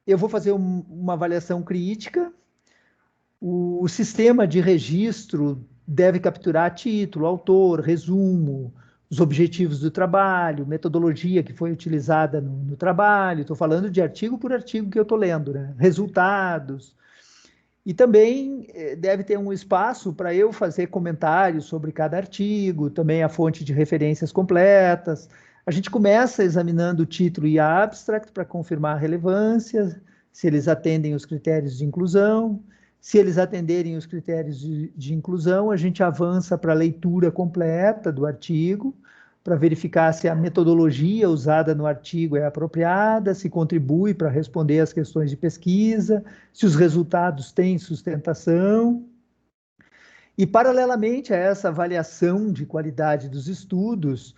eu vou fazer uma avaliação crítica. O sistema de registro deve capturar título, autor, resumo, os objetivos do trabalho, metodologia que foi utilizada no trabalho. Estou falando de artigo por artigo que eu estou lendo, né? Resultados. E também deve ter um espaço para eu fazer comentários sobre cada artigo, também a fonte de referências completas. A gente começa examinando o título e a abstract para confirmar a relevância, se eles atendem os critérios de inclusão. Se eles atenderem os critérios de inclusão, a gente avança para a leitura completa do artigo, para verificar se a metodologia usada no artigo é apropriada, se contribui para responder às questões de pesquisa, se os resultados têm sustentação. E, paralelamente a essa avaliação de qualidade dos estudos,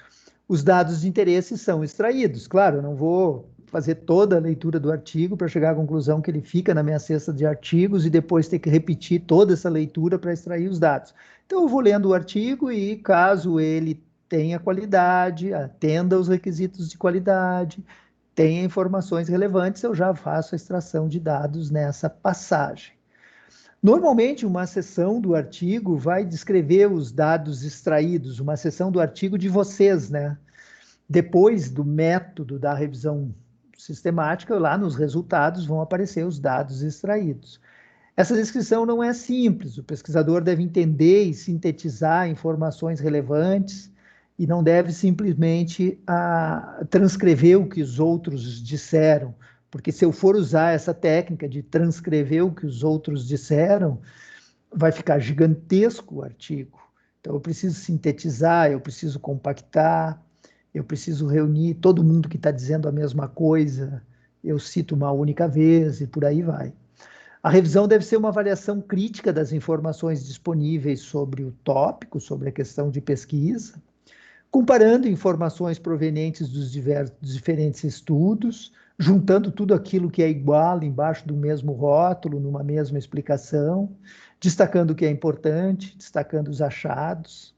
os dados de interesse são extraídos. Claro, eu não vou fazer toda a leitura do artigo para chegar à conclusão que ele fica na minha cesta de artigos e depois ter que repetir toda essa leitura para extrair os dados. Então, eu vou lendo o artigo e, caso ele tenha qualidade, atenda aos requisitos de qualidade, tenha informações relevantes, eu já faço a extração de dados nessa passagem. Normalmente, uma seção do artigo vai descrever os dados extraídos, uma seção do artigo de vocês, né? Depois do método da revisão sistemática, lá nos resultados vão aparecer os dados extraídos. Essa descrição não é simples, o pesquisador deve entender e sintetizar informações relevantes e não deve simplesmente transcrever o que os outros disseram, porque se eu for usar essa técnica de transcrever o que os outros disseram, vai ficar gigantesco o artigo. Então, eu preciso sintetizar, eu preciso compactar, eu preciso reunir todo mundo que está dizendo a mesma coisa, eu cito uma única vez e por aí vai. A revisão deve ser uma avaliação crítica das informações disponíveis sobre o tópico, sobre a questão de pesquisa, comparando informações provenientes dos diferentes estudos, juntando tudo aquilo que é igual embaixo do mesmo rótulo, numa mesma explicação, destacando o que é importante, destacando os achados.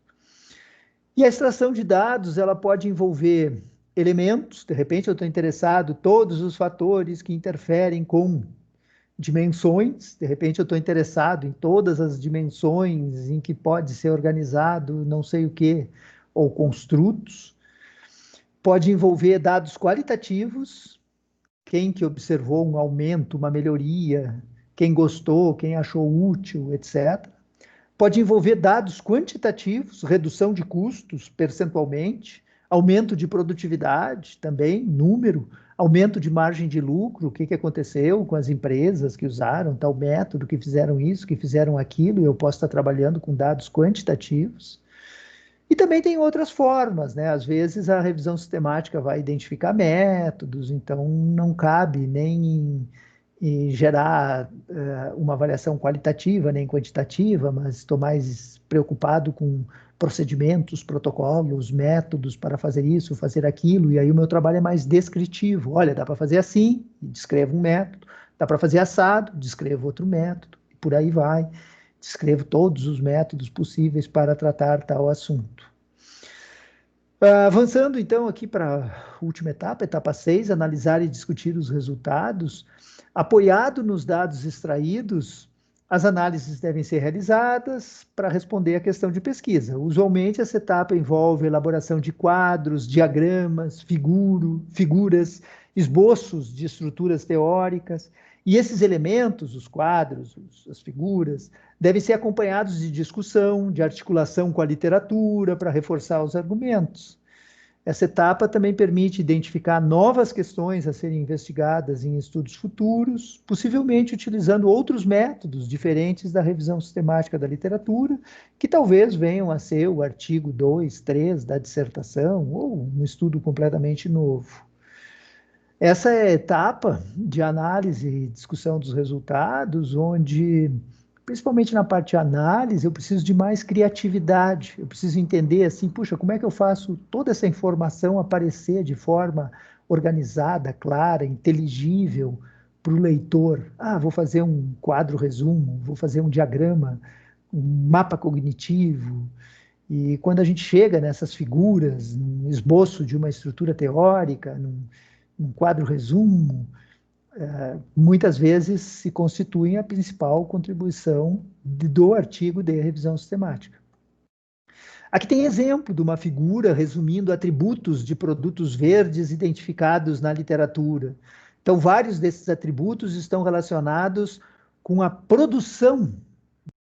E a extração de dados, ela pode envolver elementos, de repente eu estou interessado, todos os fatores que interferem com dimensões, de repente eu estou interessado em todas as dimensões em que pode ser organizado não sei o que, ou construtos. Pode envolver dados qualitativos, quem que observou um aumento, uma melhoria, quem gostou, quem achou útil, etc. Pode envolver dados quantitativos, redução de custos percentualmente, aumento de produtividade também, número, aumento de margem de lucro, o que aconteceu com as empresas que usaram tal método, que fizeram isso, que fizeram aquilo, e eu posso estar trabalhando com dados quantitativos. E também tem outras formas, né? Às vezes a revisão sistemática vai identificar métodos, então não cabe nem em gerar uma avaliação qualitativa nem quantitativa, mas estou mais preocupado com procedimentos, protocolos, métodos para fazer isso, fazer aquilo, e aí o meu trabalho é mais descritivo. Olha, dá para fazer assim, descrevo um método, dá para fazer assado, descrevo outro método, e por aí vai. Descrevo todos os métodos possíveis para tratar tal assunto. Avançando, então, aqui para a última etapa, etapa 6, analisar e discutir os resultados. Apoiado nos dados extraídos, as análises devem ser realizadas para responder à questão de pesquisa. Usualmente, essa etapa envolve a elaboração de quadros, diagramas, figuras, esboços de estruturas teóricas, e esses elementos, os quadros, as figuras, devem ser acompanhados de discussão, de articulação com a literatura para reforçar os argumentos. Essa etapa também permite identificar novas questões a serem investigadas em estudos futuros, possivelmente utilizando outros métodos diferentes da revisão sistemática da literatura, que talvez venham a ser o artigo 2, 3 da dissertação, ou um estudo completamente novo. Essa é a etapa de análise e discussão dos resultados, onde, principalmente na parte de análise, eu preciso de mais criatividade. Eu preciso entender, assim, puxa, como é que eu faço toda essa informação aparecer de forma organizada, clara, inteligível para o leitor? Vou fazer um quadro resumo, vou fazer um diagrama, um mapa cognitivo. E quando a gente chega nessas figuras, num esboço de uma estrutura teórica, num quadro resumo, muitas vezes se constituem a principal contribuição do artigo de revisão sistemática. Aqui tem exemplo de uma figura resumindo atributos de produtos verdes identificados na literatura. Então, vários desses atributos estão relacionados com a produção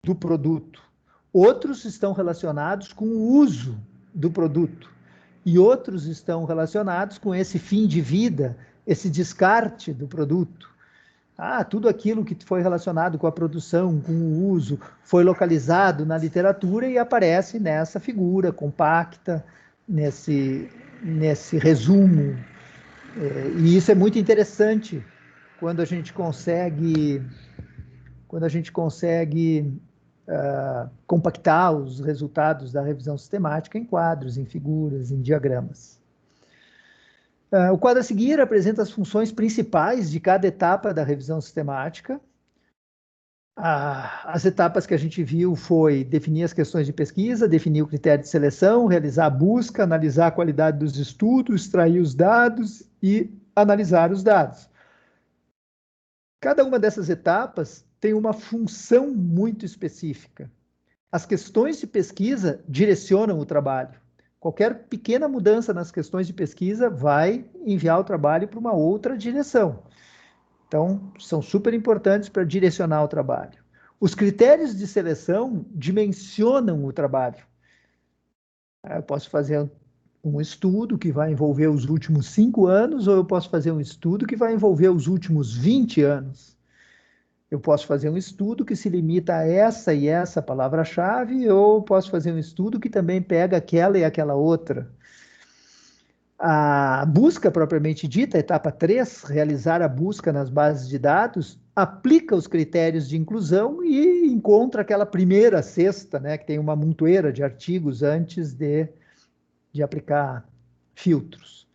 do produto. Outros estão relacionados com o uso do produto. E outros estão relacionados com esse fim de vida, esse descarte do produto. Tudo aquilo que foi relacionado com a produção, com o uso, foi localizado na literatura e aparece nessa figura compacta, nesse resumo. E isso é muito interessante quando a gente consegue compactar os resultados da revisão sistemática em quadros, em figuras, em diagramas. O quadro a seguir apresenta as funções principais de cada etapa da revisão sistemática. As etapas que a gente viu foi definir as questões de pesquisa, definir o critério de seleção, realizar a busca, analisar a qualidade dos estudos, extrair os dados e analisar os dados. Cada uma dessas etapas tem uma função muito específica. As questões de pesquisa direcionam o trabalho. Qualquer pequena mudança nas questões de pesquisa vai enviar o trabalho para uma outra direção. Então, são super importantes para direcionar o trabalho. Os critérios de seleção dimensionam o trabalho. Eu posso fazer um estudo que vai envolver os últimos 5 anos, ou eu posso fazer um estudo que vai envolver os últimos 20 anos. Eu posso fazer um estudo que se limita a essa e essa palavra-chave, ou posso fazer um estudo que também pega aquela e aquela outra. A busca propriamente dita, etapa 3, realizar a busca nas bases de dados, aplica os critérios de inclusão e encontra aquela primeira cesta, né, que tem uma montoeira de artigos antes de aplicar filtros.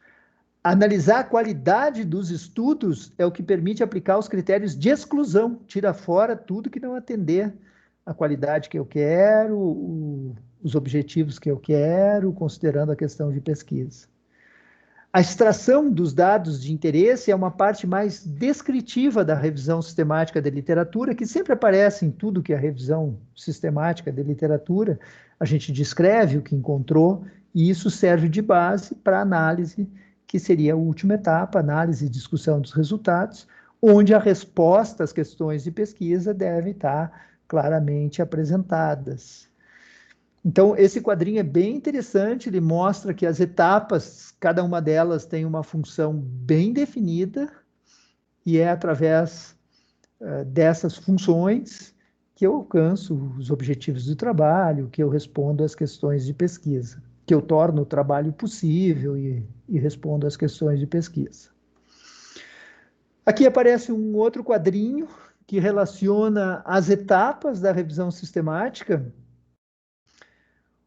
Analisar a qualidade dos estudos é o que permite aplicar os critérios de exclusão, tira fora tudo que não atender a qualidade que eu quero, os objetivos que eu quero, considerando a questão de pesquisa. A extração dos dados de interesse é uma parte mais descritiva da revisão sistemática de literatura, que sempre aparece em tudo que é a revisão sistemática de literatura. A gente descreve o que encontrou, e isso serve de base para a análise, que seria a última etapa, análise e discussão dos resultados, onde a resposta às questões de pesquisa deve estar claramente apresentadas. Então, esse quadrinho é bem interessante, ele mostra que as etapas, cada uma delas tem uma função bem definida, e é através dessas funções que eu alcanço os objetivos do trabalho, que eu respondo às questões de pesquisa, que eu torno o trabalho possível e respondo às questões de pesquisa. Aqui aparece um outro quadrinho que relaciona as etapas da revisão sistemática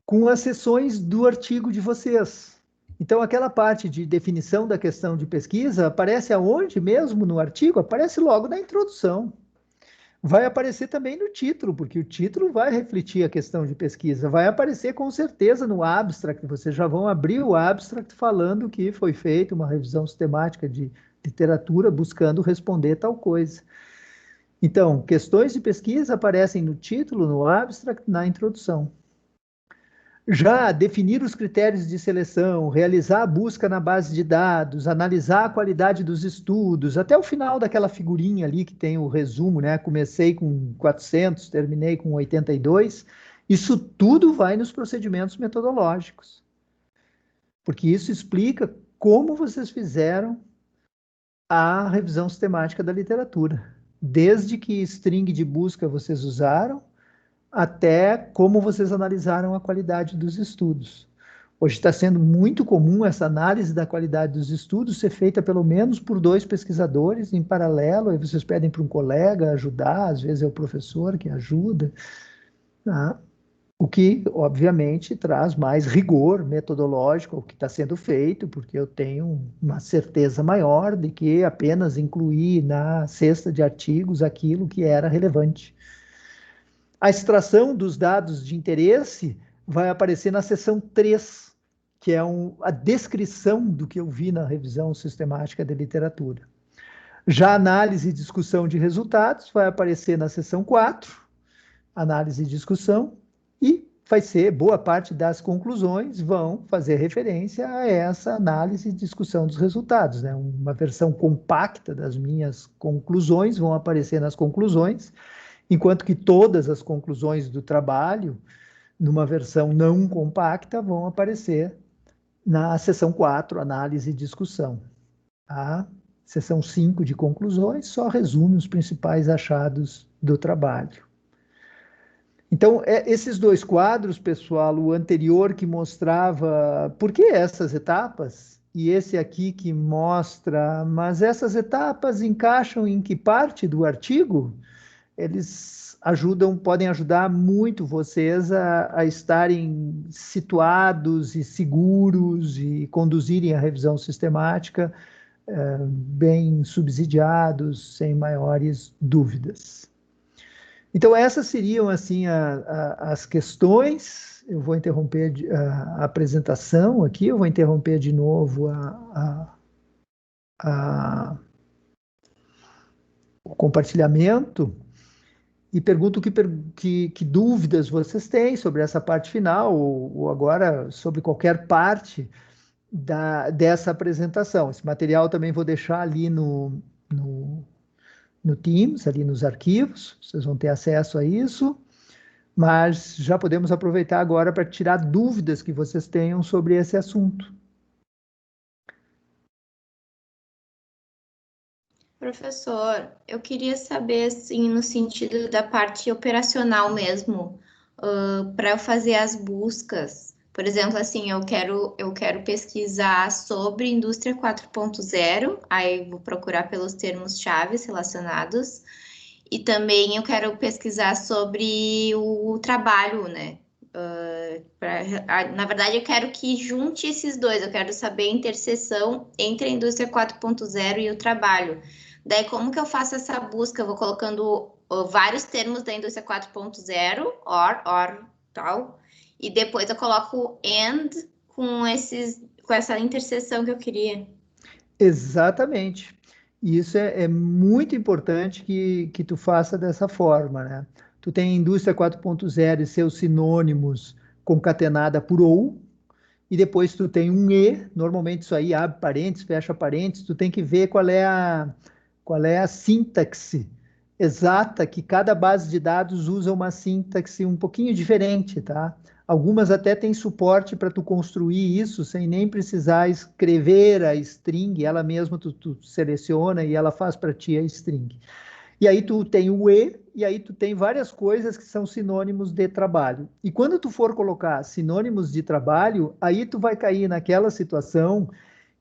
com as seções do artigo de vocês. Então, aquela parte de definição da questão de pesquisa aparece aonde mesmo no artigo? Aparece logo na introdução. Vai aparecer também no título, porque o título vai refletir a questão de pesquisa. Vai aparecer com certeza no abstract, vocês já vão abrir o abstract falando que foi feita uma revisão sistemática de literatura buscando responder tal coisa. Então, questões de pesquisa aparecem no título, no abstract, na introdução. Já definir os critérios de seleção, realizar a busca na base de dados, analisar a qualidade dos estudos, até o final daquela figurinha ali que tem o resumo, né? Comecei com 400, terminei com 82. Isso tudo vai nos procedimentos metodológicos. Porque isso explica como vocês fizeram a revisão sistemática da literatura. Desde que string de busca vocês usaram, até como vocês analisaram a qualidade dos estudos. Hoje está sendo muito comum essa análise da qualidade dos estudos ser feita pelo menos por 2 pesquisadores em paralelo, aí vocês pedem para um colega ajudar, às vezes é o professor que ajuda, tá? O que, obviamente, traz mais rigor metodológico ao que está sendo feito, porque eu tenho uma certeza maior de que apenas incluí na cesta de artigos aquilo que era relevante. A extração dos dados de interesse vai aparecer na seção 3, que é a descrição do que eu vi na revisão sistemática de literatura. Já a análise e discussão de resultados vai aparecer na seção 4, análise e discussão, e vai ser, boa parte das conclusões vão fazer referência a essa análise e discussão dos resultados, né? Uma versão compacta das minhas conclusões vão aparecer nas conclusões, enquanto que todas as conclusões do trabalho, numa versão não compacta, vão aparecer na seção 4, análise e discussão. A seção 5 de conclusões só resume os principais achados do trabalho. Então, esses 2 quadros, pessoal, o anterior que mostrava por que essas etapas, e esse aqui que mostra, mas essas etapas encaixam em que parte do artigo? Eles podem ajudar muito vocês a estarem situados e seguros e conduzirem a revisão sistemática bem subsidiados, sem maiores dúvidas. Então, essas seriam, assim, as questões. Eu vou interromper a apresentação aqui, eu vou interromper de novo o compartilhamento. E pergunto que dúvidas vocês têm sobre essa parte final, ou agora sobre qualquer parte dessa apresentação. Esse material também vou deixar ali no Teams, ali nos arquivos, vocês vão ter acesso a isso, mas já podemos aproveitar agora para tirar dúvidas que vocês tenham sobre esse assunto. Professor, eu queria saber, assim, no sentido da parte operacional mesmo, para eu fazer as buscas. Por exemplo, assim, eu quero pesquisar sobre indústria 4.0, aí vou procurar pelos termos-chave relacionados, e também eu quero pesquisar sobre o trabalho, né? Na verdade, eu quero que junte esses dois, eu quero saber a interseção entre a indústria 4.0 e o trabalho. Daí, como que eu faço essa busca? Eu vou colocando vários termos da indústria 4.0, or, tal, e depois eu coloco and com essa interseção que eu queria. Exatamente. E isso é muito importante que tu faça dessa forma, né? Tu tem a indústria 4.0 e seus sinônimos concatenada por ou, e depois tu tem um e, normalmente isso aí abre parênteses, fecha parênteses, tu tem que ver qual é a sintaxe exata, que cada base de dados usa uma sintaxe um pouquinho diferente, tá? Algumas até têm suporte para tu construir isso sem nem precisar escrever a string, ela mesma tu seleciona e ela faz para ti a string. E aí tu tem o e aí tu tem várias coisas que são sinônimos de trabalho. E quando tu for colocar sinônimos de trabalho, aí tu vai cair naquela situação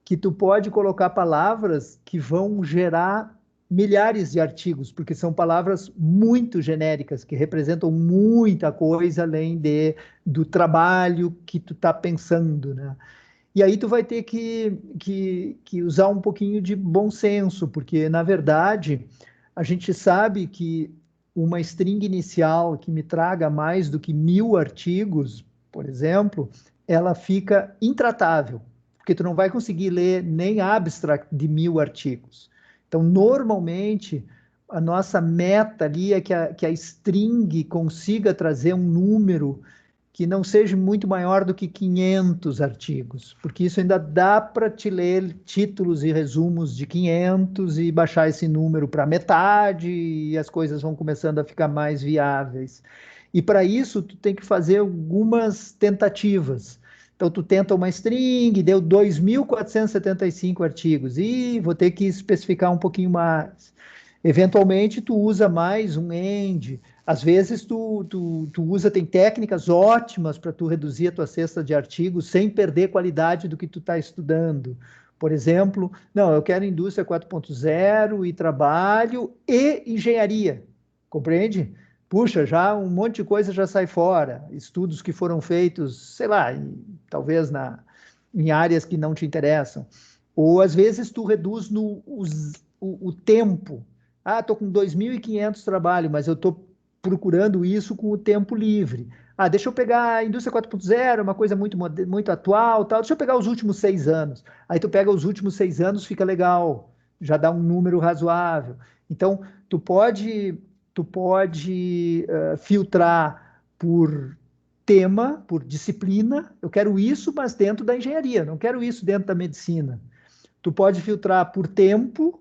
que tu pode colocar palavras que vão gerar milhares de artigos, porque são palavras muito genéricas, que representam muita coisa além do trabalho que tu está pensando, né? E aí tu vai ter que usar um pouquinho de bom senso, porque, na verdade, a gente sabe que uma string inicial que me traga mais do que 1.000 artigos, por exemplo, ela fica intratável, porque tu não vai conseguir ler nem abstract de 1.000 artigos. Então, normalmente, a nossa meta ali é que a string consiga trazer um número que não seja muito maior do que 500 artigos, porque isso ainda dá para te ler títulos e resumos de 500 e baixar esse número para metade e as coisas vão começando a ficar mais viáveis. E para isso, tu tem que fazer algumas tentativas. Então, tu tenta uma string, deu 2.475 artigos, e vou ter que especificar um pouquinho mais. Eventualmente, tu usa mais um end. Às vezes, tu usa, tem técnicas ótimas para tu reduzir a tua cesta de artigos sem perder qualidade do que tu está estudando. Por exemplo, não, eu quero indústria 4.0 e trabalho e engenharia, compreende? Puxa, já um monte de coisa já sai fora. Estudos que foram feitos, sei lá, talvez em áreas que não te interessam. Ou, às vezes, tu reduz o tempo. Ah, estou com 2.500 trabalho, mas eu estou procurando isso com o tempo livre. Ah, deixa eu pegar a indústria 4.0, uma coisa muito atual, tal. Deixa eu pegar os últimos 6 anos. Aí tu pega os últimos 6 anos, fica legal. Já dá um número razoável. Então, tu pode filtrar por tema, por disciplina. Eu quero isso, mas dentro da engenharia. Não quero isso dentro da medicina. Tu pode filtrar por tempo.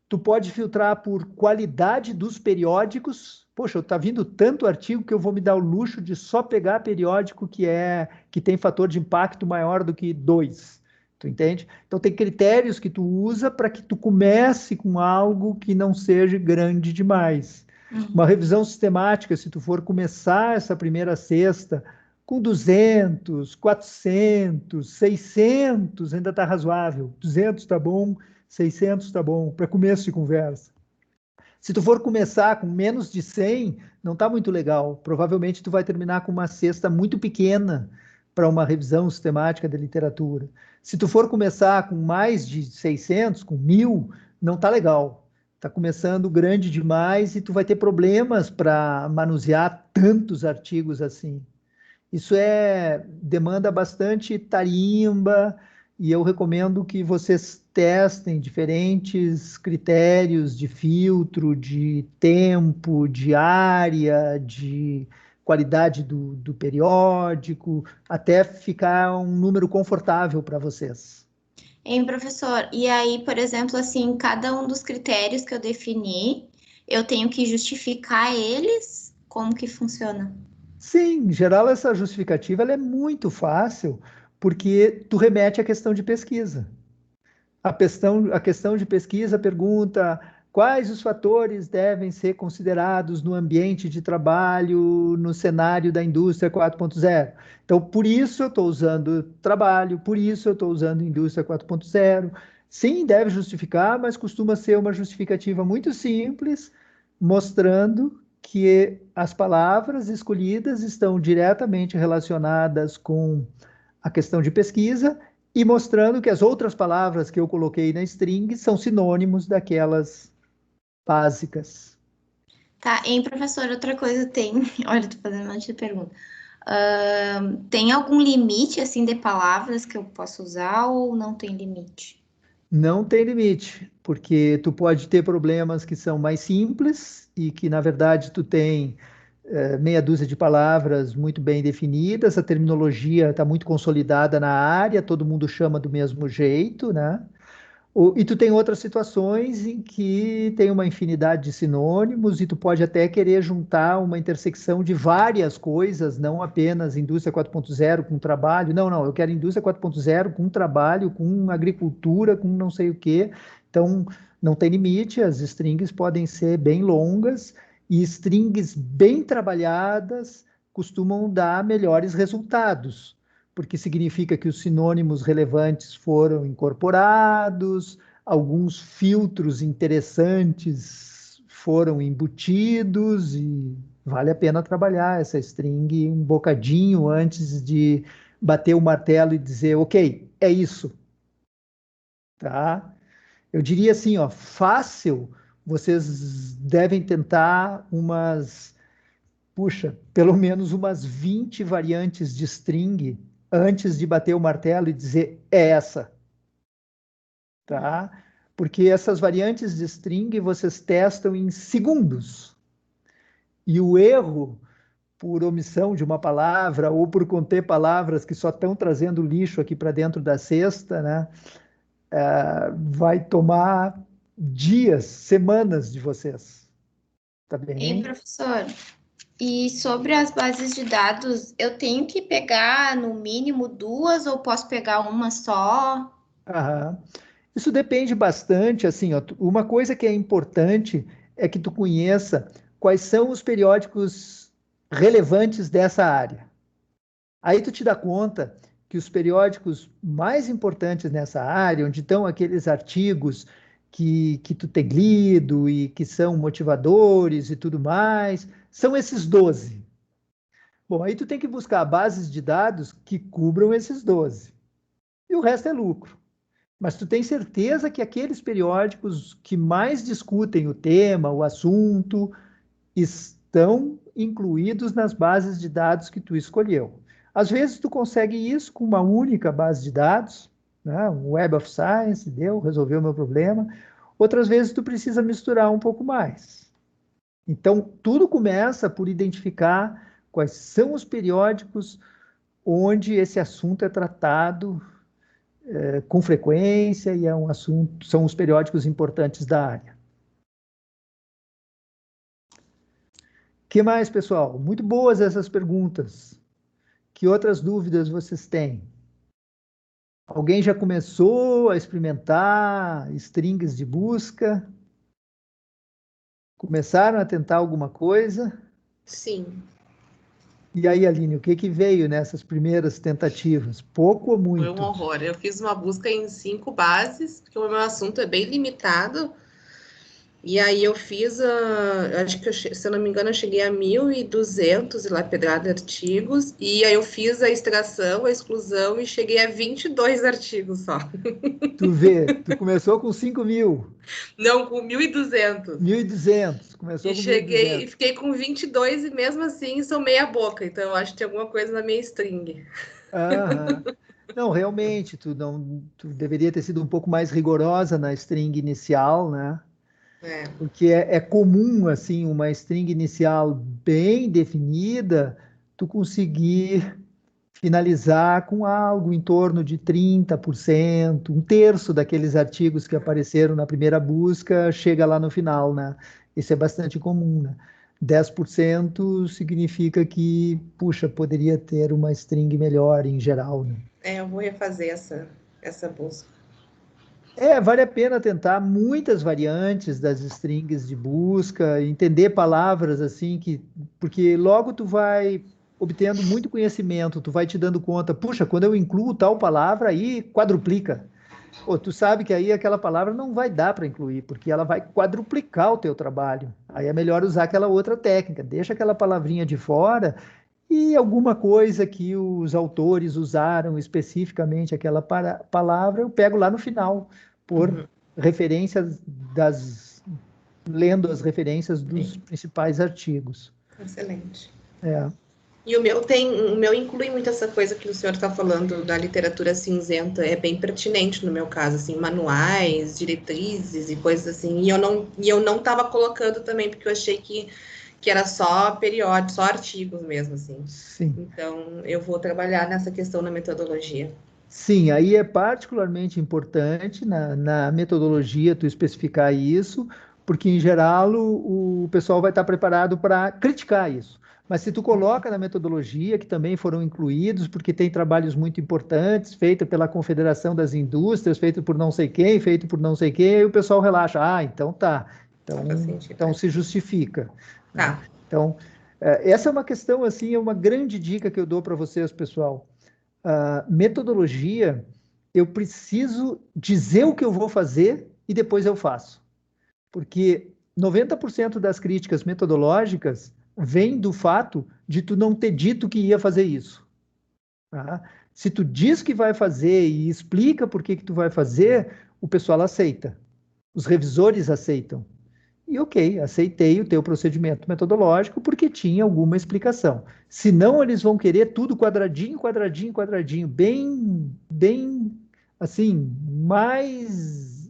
Tu pode filtrar por qualidade dos periódicos. Poxa, está vindo tanto artigo que eu vou me dar o luxo de só pegar periódico que tem fator de impacto maior do que 2. Tu entende? Então tem critérios que tu usa para que tu comece com algo que não seja grande demais. Uma revisão sistemática, se tu for começar essa primeira cesta com 200, 400, 600, ainda está razoável. 200 está bom. 600 tá bom, para começo de conversa. Se tu for começar com menos de 100, não tá muito legal. Provavelmente tu vai terminar com uma cesta muito pequena para uma revisão sistemática da literatura. Se tu for começar com mais de 600, com 1.000, não tá legal. Tá começando grande demais e tu vai ter problemas para manusear tantos artigos assim. Isso demanda bastante tarimba, e eu recomendo que vocês testem diferentes critérios de filtro, de tempo, de área, de qualidade do periódico, até ficar um número confortável para vocês. Hein, professor? E aí, por exemplo, assim, cada um dos critérios que eu defini, eu tenho que justificar eles? Como que funciona? Sim, em geral essa justificativa ela é muito fácil, porque tu remete à questão de pesquisa. A questão de pesquisa pergunta quais os fatores devem ser considerados no ambiente de trabalho, no cenário da indústria 4.0. Então, por isso eu estou usando trabalho, por isso eu estou usando indústria 4.0. Sim, deve justificar, mas costuma ser uma justificativa muito simples, mostrando que as palavras escolhidas estão diretamente relacionadas com a questão de pesquisa e mostrando que as outras palavras que eu coloquei na string são sinônimos daquelas básicas. Tá, hein, professor, outra coisa tem... Olha, tô fazendo um monte de pergunta. Tem algum limite, assim, de palavras que eu posso usar ou não tem limite? Não tem limite, porque tu pode ter problemas que são mais simples e que, na verdade, tu tem meia dúzia de palavras muito bem definidas, a terminologia está muito consolidada na área, todo mundo chama do mesmo jeito, né? E tu tem outras situações em que tem uma infinidade de sinônimos e tu pode até querer juntar uma intersecção de várias coisas, não apenas indústria 4.0 com trabalho. Não, eu quero indústria 4.0 com trabalho, com agricultura, com não sei o quê. Então, não tem limite, as strings podem ser bem longas e strings bem trabalhadas costumam dar melhores resultados, porque significa que os sinônimos relevantes foram incorporados, alguns filtros interessantes foram embutidos e vale a pena trabalhar essa string um bocadinho antes de bater o martelo e dizer, ok, é isso. Tá? Eu diria assim, ó, fácil, vocês devem tentar pelo menos umas 20 variantes de string antes de bater o martelo e dizer é essa, tá? Porque essas variantes de string vocês testam em segundos. E o erro por omissão de uma palavra ou por conter palavras que só estão trazendo lixo aqui para dentro da cesta, né? Vai tomar dias, semanas de vocês. Tá bem? Hein, professor? E sobre as bases de dados, eu tenho que pegar no mínimo 2 ou posso pegar uma só? Aham. Isso depende bastante, assim, ó, uma coisa que é importante é que tu conheça quais são os periódicos relevantes dessa área. Aí tu te dá conta que os periódicos mais importantes nessa área, onde estão aqueles artigos que tu tem lido e que são motivadores e tudo mais, são esses 12. Bom, aí tu tem que buscar bases de dados que cubram esses 12. E o resto é lucro. Mas tu tem certeza que aqueles periódicos que mais discutem o tema, o assunto, estão incluídos nas bases de dados que tu escolheu. Às vezes tu consegue isso com uma única base de dados, né? Um Web of Science, resolveu o meu problema. Outras vezes tu precisa misturar um pouco mais. Então, tudo começa por identificar quais são os periódicos onde esse assunto é tratado com frequência e é um assunto, são os periódicos importantes da área. O que mais, pessoal? Muito boas essas perguntas. Que outras dúvidas vocês têm? Alguém já começou a experimentar strings de busca? Começaram a tentar alguma coisa? Sim. E aí, Aline, o que veio nessas primeiras tentativas? Pouco ou muito? Foi um horror. Eu fiz uma busca em 5 bases, porque o meu assunto é bem limitado. E aí eu fiz, acho que, se eu não me engano, eu cheguei a 1.200 e lá pedrada artigos. E aí eu fiz a extração, a exclusão e cheguei a 22 artigos só. Tu vê, tu começou com 5.000. Não, com 1.200. 1.200, começou E com cheguei 1.200. e fiquei com 22 e mesmo assim sou meia boca. Então eu acho que tem alguma coisa na minha string. Aham. Não, realmente, tu deveria ter sido um pouco mais rigorosa na string inicial, né? Porque é comum, assim, uma string inicial bem definida, tu conseguir finalizar com algo em torno de 30%, um terço daqueles artigos que apareceram na primeira busca chega lá no final, né? Isso é bastante comum, né? 10% significa que, puxa, poderia ter uma string melhor em geral, né? Eu vou refazer essa busca. Vale a pena tentar muitas variantes das strings de busca, entender palavras assim porque logo tu vai obtendo muito conhecimento, tu vai te dando conta, puxa, quando eu incluo tal palavra, aí quadruplica. Pô, tu sabe que aí aquela palavra não vai dar para incluir, porque ela vai quadruplicar o teu trabalho. Aí é melhor usar aquela outra técnica, deixa aquela palavrinha de fora e alguma coisa que os autores usaram especificamente aquela palavra, eu pego lá no final, por referências lendo as referências dos principais artigos. Excelente. É. E o meu inclui muito essa coisa que o senhor está falando da literatura cinzenta, é bem pertinente no meu caso, assim, manuais, diretrizes e coisas assim, e eu não estava colocando também, porque eu achei que era só periódico, só artigos mesmo, assim. Sim. Então, eu vou trabalhar nessa questão na metodologia. Sim, aí é particularmente importante na metodologia tu especificar isso, porque em geral o pessoal vai estar preparado para criticar isso. Mas se tu coloca na metodologia, que também foram incluídos, porque tem trabalhos muito importantes, feitos pela Confederação das Indústrias, feito por não sei quem, feito por não sei quem, aí o pessoal relaxa. Ah, então tá. Então se justifica. Tá. Então, essa é uma questão, assim, é uma grande dica que eu dou para vocês, pessoal. Metodologia, eu preciso dizer o que eu vou fazer e depois eu faço. Porque 90% das críticas metodológicas vem do fato de tu não ter dito que ia fazer isso. Tá? Se tu diz que vai fazer e explica por que tu vai fazer, o pessoal aceita. Os revisores aceitam. E ok, aceitei o teu procedimento metodológico porque tinha alguma explicação. Senão eles vão querer tudo quadradinho, quadradinho, quadradinho, bem, assim, mais,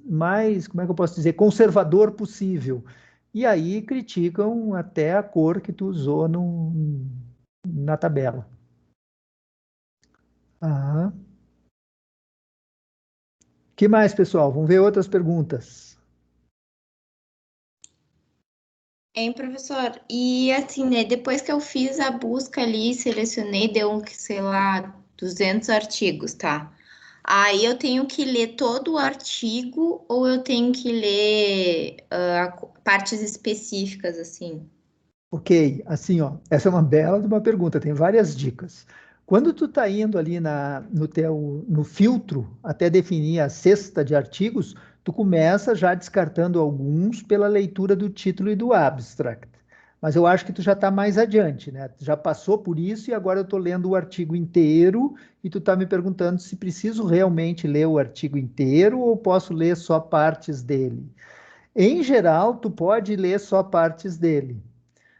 como é que eu posso dizer, conservador possível. E aí criticam até a cor que tu usou na tabela. O que mais, pessoal? Vamos ver outras perguntas. Hein, professor? E assim, né, depois que eu fiz a busca ali, selecionei, deu, sei lá, 200 artigos, tá? Aí eu tenho que ler todo o artigo ou eu tenho que ler partes específicas, assim? Ok, assim, ó, essa é uma bela de uma pergunta, tem várias dicas. Quando tu está indo ali no filtro até definir a cesta de artigos, tu começa já descartando alguns pela leitura do título e do abstract. Mas eu acho que tu já está mais adiante, né? Tu já passou por isso e agora eu estou lendo o artigo inteiro e tu está me perguntando se preciso realmente ler o artigo inteiro ou posso ler só partes dele. Em geral, tu pode ler só partes dele.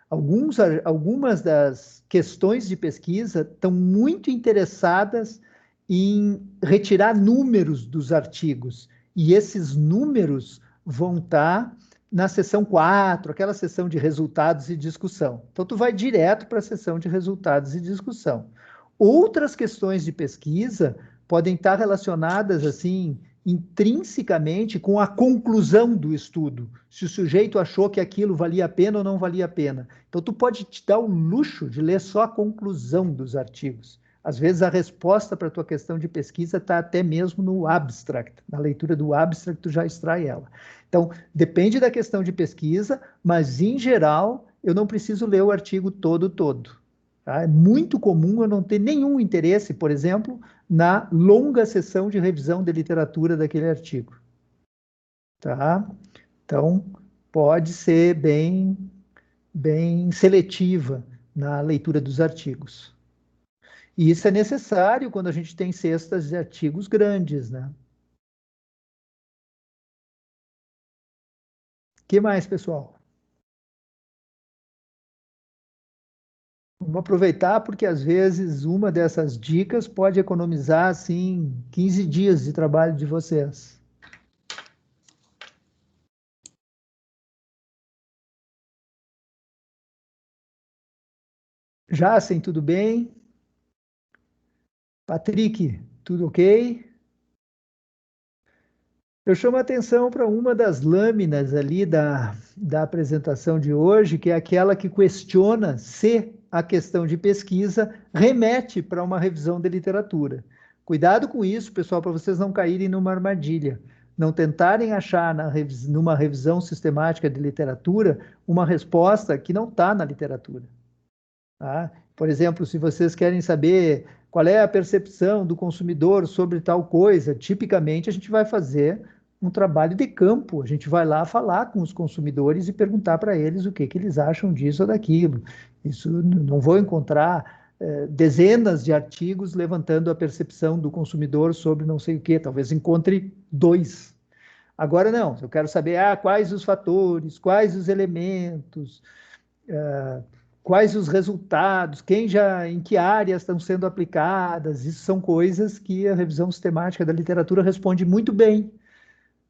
Algumas das questões de pesquisa estão muito interessadas em retirar números dos artigos, e esses números vão estar na seção 4, aquela seção de resultados e discussão. Então, tu vai direto para a seção de resultados e discussão. Outras questões de pesquisa podem estar relacionadas, assim, intrinsecamente com a conclusão do estudo, se o sujeito achou que aquilo valia a pena ou não valia a pena. Então, tu pode te dar o luxo de ler só a conclusão dos artigos. Às vezes, a resposta para a tua questão de pesquisa está até mesmo no abstract. Na leitura do abstract, tu já extrai ela. Então, depende da questão de pesquisa, mas, em geral, eu não preciso ler o artigo todo. Tá? É muito comum eu não ter nenhum interesse, por exemplo, na longa sessão de revisão de literatura daquele artigo. Tá? Então, pode ser bem seletiva na leitura dos artigos. E isso é necessário quando a gente tem cestas de artigos grandes, né? O que mais, pessoal? Vamos aproveitar porque, às vezes, uma dessas dicas pode economizar, assim, 15 dias de trabalho de vocês. Jacen, tudo bem? Patrick, tudo ok? Eu chamo a atenção para uma das lâminas ali da apresentação de hoje, que é aquela que questiona se a questão de pesquisa remete para uma revisão de literatura. Cuidado com isso, pessoal, para vocês não caírem numa armadilha. não tentarem achar numa revisão sistemática de literatura uma resposta que não está na literatura. Tá? Por exemplo, se vocês querem saber qual é a percepção do consumidor sobre tal coisa, tipicamente a gente vai fazer um trabalho de campo, a gente vai lá falar com os consumidores e perguntar para eles o que eles acham disso ou daquilo. Isso não vou encontrar dezenas de artigos levantando a percepção do consumidor sobre não sei o quê, talvez encontre 2. Agora não, eu quero saber quais os fatores, quais os elementos, quais os resultados, em que áreas estão sendo aplicadas. Isso são coisas que a revisão sistemática da literatura responde muito bem.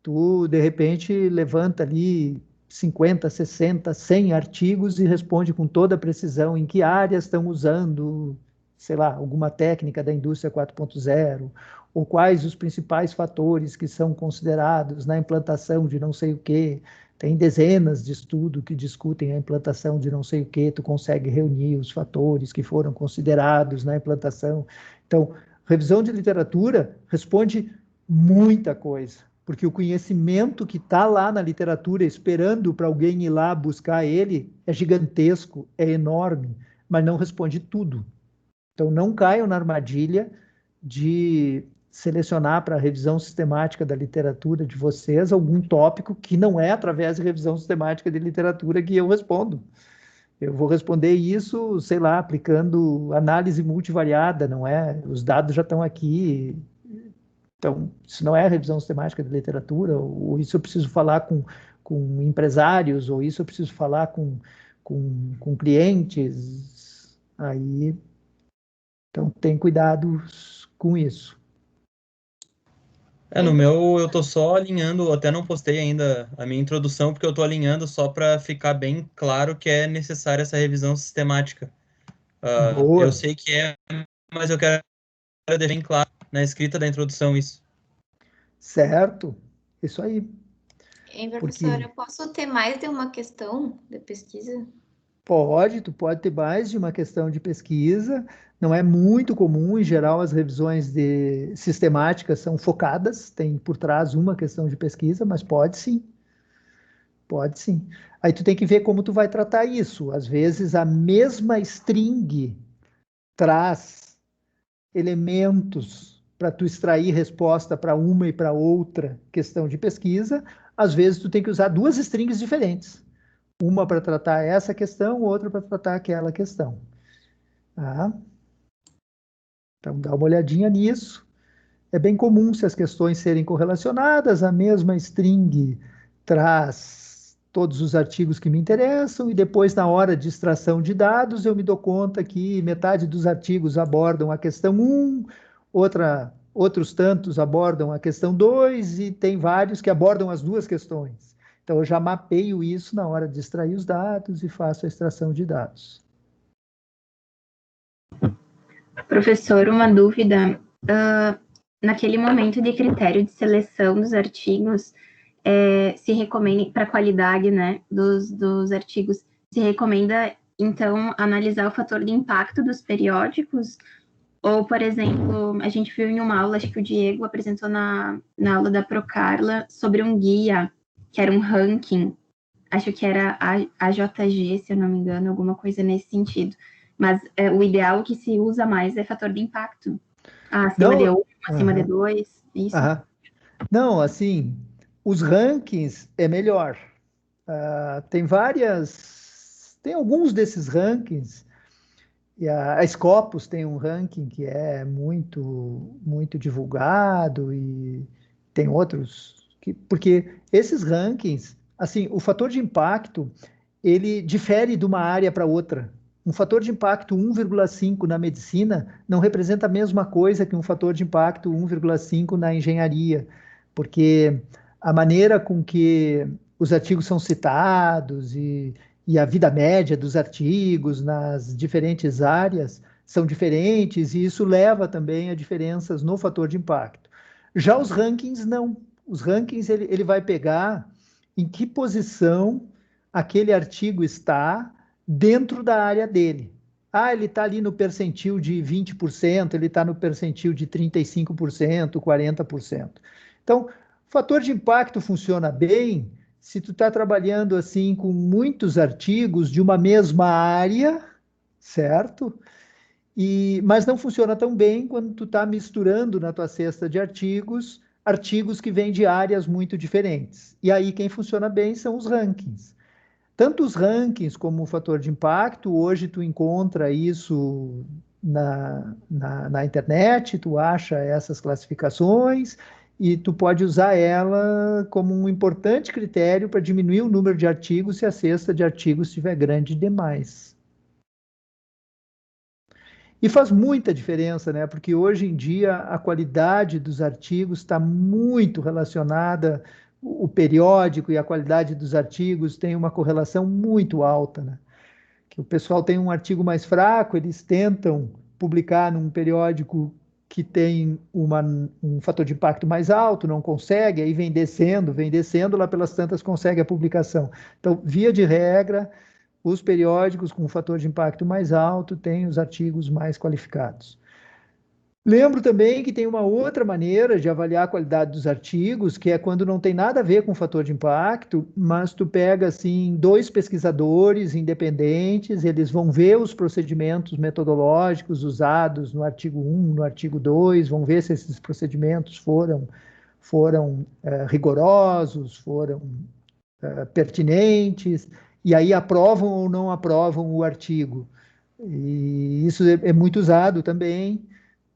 Tu, de repente, levanta ali 50, 60, 100 artigos e responde com toda a precisão em que áreas estão usando, sei lá, alguma técnica da indústria 4.0, ou quais os principais fatores que são considerados na implantação de não sei o quê. Tem dezenas de estudos que discutem a implantação de não sei o quê, tu consegue reunir os fatores que foram considerados na implantação. Então, revisão de literatura responde muita coisa, porque o conhecimento que está lá na literatura esperando para alguém ir lá buscar ele é gigantesco, é enorme, mas não responde tudo. Então, não caiam na armadilha de selecionar para a revisão sistemática da literatura de vocês algum tópico que não é através de revisão sistemática de literatura que eu respondo. Eu vou responder isso, sei lá, aplicando análise multivariada, não é? Os dados já estão aqui. Então, isso não é revisão sistemática de literatura, ou isso eu preciso falar com empresários, ou isso eu preciso falar com clientes. Aí, então, tem cuidado com isso. No meu eu tô só alinhando, até não postei ainda a minha introdução, porque eu tô alinhando só para ficar bem claro que é necessária essa revisão sistemática. Boa. Eu sei que mas eu quero deixar bem claro na escrita da introdução isso. Certo, isso aí. Hein, professora, eu posso ter mais de uma questão de pesquisa? Tu pode ter mais de uma questão de pesquisa, não é muito comum, em geral as revisões sistemáticas são focadas, tem por trás uma questão de pesquisa, mas pode sim. Pode sim. Aí tu tem que ver como tu vai tratar isso. Às vezes a mesma string traz elementos para tu extrair resposta para uma e para outra questão de pesquisa. Às vezes tu tem que usar 2 strings diferentes. Uma para tratar essa questão, outra para tratar aquela questão. Tá? Então, dá uma olhadinha nisso. É bem comum se as questões serem correlacionadas, a mesma string traz todos os artigos que me interessam, e depois, na hora de extração de dados, eu me dou conta que metade dos artigos abordam a questão 1, outros tantos abordam a questão 2, e tem vários que abordam as 2 questões. Então, eu já mapeio isso na hora de extrair os dados e faço a extração de dados. Professor, uma dúvida. Naquele momento de critério de seleção dos artigos, se recomenda, para a qualidade, né, dos artigos, se recomenda, então, analisar o fator de impacto dos periódicos? Ou, por exemplo, a gente viu em uma aula, acho que o Diego apresentou na aula da Procarla, sobre um guia, que era um ranking, acho que era a AJG, se eu não me engano, alguma coisa nesse sentido. Mas o ideal que se usa mais é fator de impacto. Acima de 1, acima de 2, isso? Não, assim, os rankings é melhor. Tem alguns desses rankings, e a Scopus tem um ranking que é muito, muito divulgado, e tem outros, porque esses rankings, assim, o fator de impacto, ele difere de uma área para outra. Um fator de impacto 1,5 na medicina não representa a mesma coisa que um fator de impacto 1,5 na engenharia, porque a maneira com que os artigos são citados e a vida média dos artigos nas diferentes áreas são diferentes, e isso leva também a diferenças no fator de impacto. Já os rankings, não. Os rankings, ele vai pegar em que posição aquele artigo está dentro da área dele. Ele está ali no percentil de 20%, ele está no percentil de 35%, 40%. Então, O fator de impacto funciona bem se tu está trabalhando assim com muitos artigos de uma mesma área, certo? Mas não funciona tão bem quando tu está misturando na tua cesta de artigos, artigos que vêm de áreas muito diferentes. E aí quem funciona bem são os rankings. Tanto os rankings como o fator de impacto, hoje tu encontra isso na internet, tu acha essas classificações e tu pode usar ela como um importante critério para diminuir o número de artigos se a cesta de artigos estiver grande demais. E faz muita diferença, né? Porque hoje em dia a qualidade dos artigos está muito relacionada, o periódico e a qualidade dos artigos tem uma correlação muito alta, né? Que o pessoal tem um artigo mais fraco, eles tentam publicar num periódico que tem um fator de impacto mais alto, não consegue, aí vem descendo, lá pelas tantas consegue a publicação. Então, via de regra, os periódicos com um fator de impacto mais alto têm os artigos mais qualificados. Lembro também que tem uma outra maneira de avaliar a qualidade dos artigos, que é quando não tem nada a ver com o fator de impacto, mas tu pega assim 2 pesquisadores independentes, eles vão ver os procedimentos metodológicos usados no artigo 1, no artigo 2, vão ver se esses procedimentos foram rigorosos, foram pertinentes, e aí aprovam ou não aprovam o artigo. E isso é muito usado também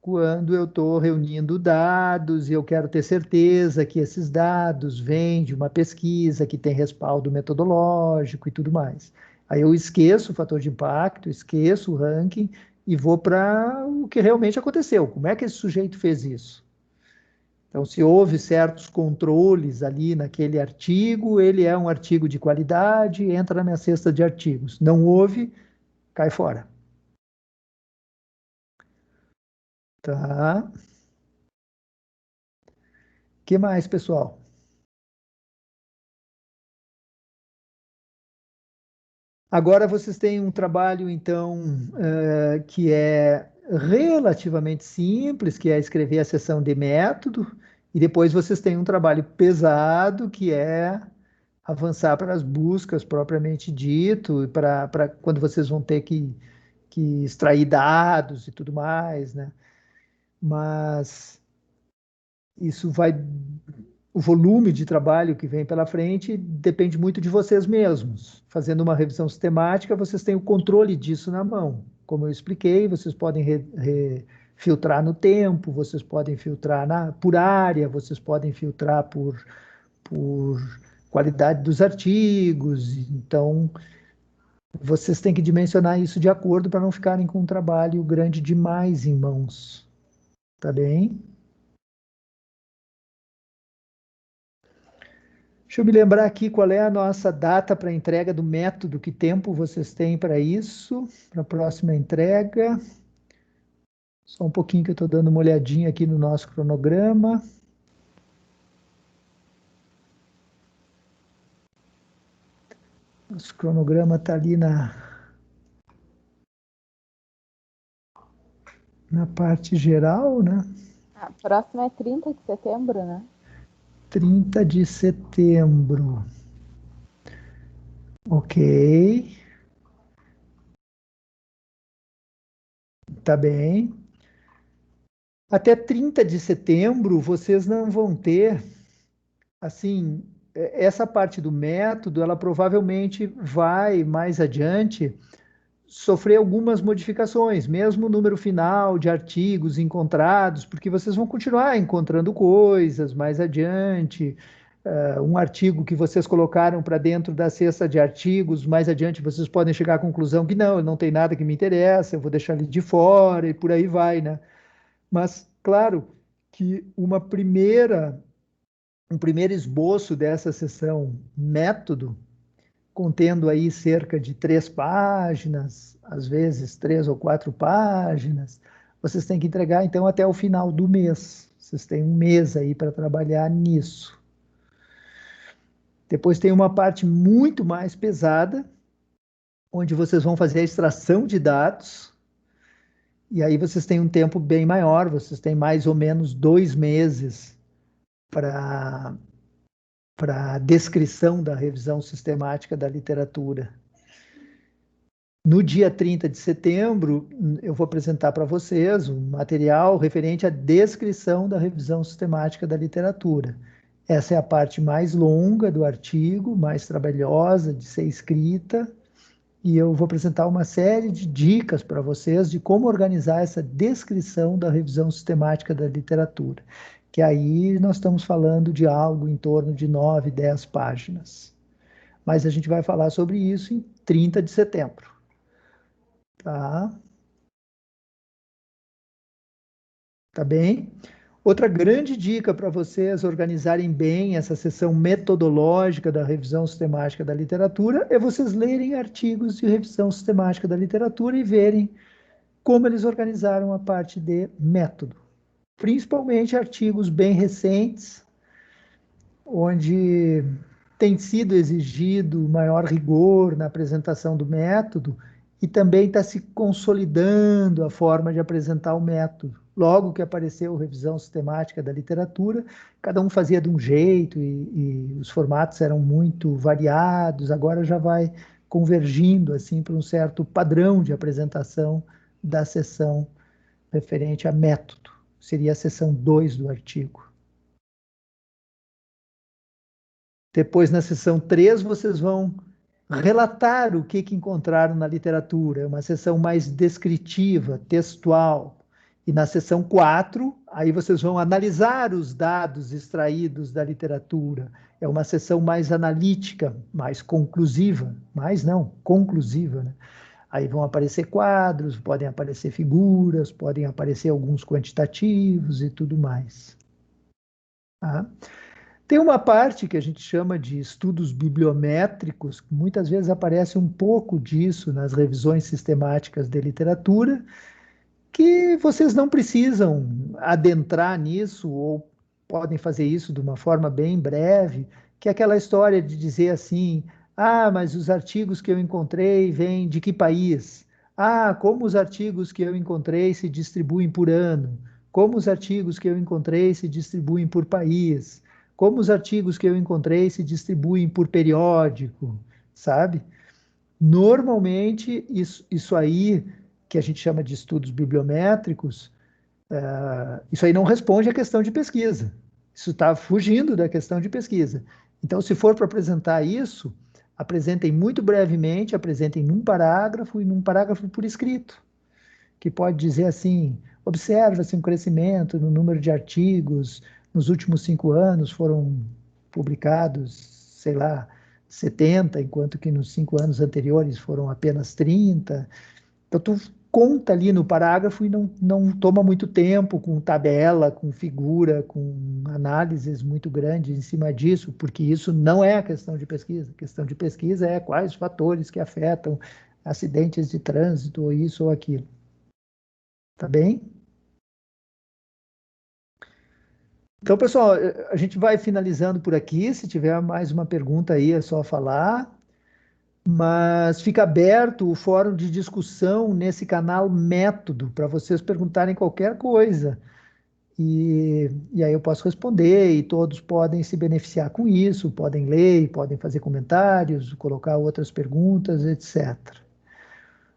quando eu estou reunindo dados e eu quero ter certeza que esses dados vêm de uma pesquisa que tem respaldo metodológico e tudo mais. Aí eu esqueço o fator de impacto, esqueço o ranking e vou para o que realmente aconteceu. Como é que esse sujeito fez isso? Então, se houve certos controles ali naquele artigo, ele é um artigo de qualidade, entra na minha cesta de artigos. Não houve, cai fora. Tá. O que mais, pessoal? Agora vocês têm um trabalho, então, que é relativamente simples, que é escrever a seção de método, e depois vocês têm um trabalho pesado, que é avançar para as buscas propriamente dito, para quando vocês vão ter que extrair dados e tudo mais, né? Mas isso vai... O volume de trabalho que vem pela frente depende muito de vocês mesmos. Fazendo uma revisão sistemática, vocês têm o controle disso na mão. Como eu expliquei, vocês podem filtrar no tempo, vocês podem filtrar por área, vocês podem filtrar por qualidade dos artigos. Então, vocês têm que dimensionar isso de acordo para não ficarem com um trabalho grande demais em mãos. Tá bem? Deixa eu me lembrar aqui qual é a nossa data para entrega do método, que tempo vocês têm para isso, para a próxima entrega. Só um pouquinho que eu estou dando uma olhadinha aqui no nosso cronograma. Nosso cronograma está ali na parte geral, né? A próxima é 30 de setembro, né? 30 de setembro. Ok. Tá bem. Até 30 de setembro, vocês não vão ter, assim, essa parte do método, ela provavelmente vai, mais adiante, sofrer algumas modificações, mesmo o número final de artigos encontrados, porque vocês vão continuar encontrando coisas mais adiante. Um artigo que vocês colocaram para dentro da cesta de artigos, mais adiante vocês podem chegar à conclusão que não, ele não tem nada que me interessa, eu vou deixar ele de fora e por aí vai, né? Mas, claro, que um primeiro esboço dessa seção método, contendo aí cerca de 3 páginas, às vezes 3 ou 4 páginas, vocês têm que entregar, então, até o final do mês. Vocês têm um mês aí para trabalhar nisso. Depois tem uma parte muito mais pesada, onde vocês vão fazer a extração de dados, e aí vocês têm um tempo bem maior, vocês têm mais ou menos 2 meses para a descrição da revisão sistemática da literatura. No dia 30 de setembro, eu vou apresentar para vocês um material referente à descrição da revisão sistemática da literatura. Essa é a parte mais longa do artigo, mais trabalhosa de ser escrita, e eu vou apresentar uma série de dicas para vocês de como organizar essa descrição da revisão sistemática da literatura, que aí nós estamos falando de algo em torno de 9, 10 páginas. Mas a gente vai falar sobre isso em 30 de setembro. Tá? Tá bem? Outra grande dica para vocês organizarem bem essa sessão metodológica da revisão sistemática da literatura é vocês lerem artigos de revisão sistemática da literatura e verem como eles organizaram a parte de método. Principalmente artigos bem recentes, onde tem sido exigido maior rigor na apresentação do método e também está se consolidando a forma de apresentar o método. Logo que apareceu a revisão sistemática da literatura, cada um fazia de um jeito e os formatos eram muito variados, agora já vai convergindo assim para um certo padrão de apresentação da seção referente a método. Seria a seção 2 do artigo. Depois, na seção 3, vocês vão relatar o que encontraram na literatura. É uma seção mais descritiva, textual. E na seção 4, aí vocês vão analisar os dados extraídos da literatura. É uma seção mais analítica, mais conclusiva. Mais não, conclusiva, né? Aí vão aparecer quadros, podem aparecer figuras, podem aparecer alguns quantitativos e tudo mais. Tá? Tem uma parte que a gente chama de estudos bibliométricos, que muitas vezes aparece um pouco disso nas revisões sistemáticas de literatura, que vocês não precisam adentrar nisso, ou podem fazer isso de uma forma bem breve, que é aquela história de dizer assim, mas os artigos que eu encontrei vêm de que país? Como os artigos que eu encontrei se distribuem por ano? Como os artigos que eu encontrei se distribuem por país? Como os artigos que eu encontrei se distribuem por periódico, sabe? Normalmente, isso aí, que a gente chama de estudos bibliométricos, isso aí não responde à questão de pesquisa. Isso está fugindo da questão de pesquisa. Então, se for para apresentar isso, apresentem muito brevemente, apresentem num parágrafo e num parágrafo por escrito, que pode dizer assim, observa-se um crescimento no número de artigos. Nos últimos 5 anos foram publicados, sei lá, 70, enquanto que nos 5 anos anteriores foram apenas 30. Então, tu conta ali no parágrafo e não toma muito tempo com tabela, com figura, com análises muito grandes em cima disso, porque isso não é a questão de pesquisa. A questão de pesquisa é quais os fatores que afetam acidentes de trânsito, ou isso ou aquilo. Tá bem? Então, pessoal, a gente vai finalizando por aqui. Se tiver mais uma pergunta aí, é só falar. Mas fica aberto o fórum de discussão nesse canal Método, para vocês perguntarem qualquer coisa. E aí eu posso responder, e todos podem se beneficiar com isso, podem ler, podem fazer comentários, colocar outras perguntas, etc.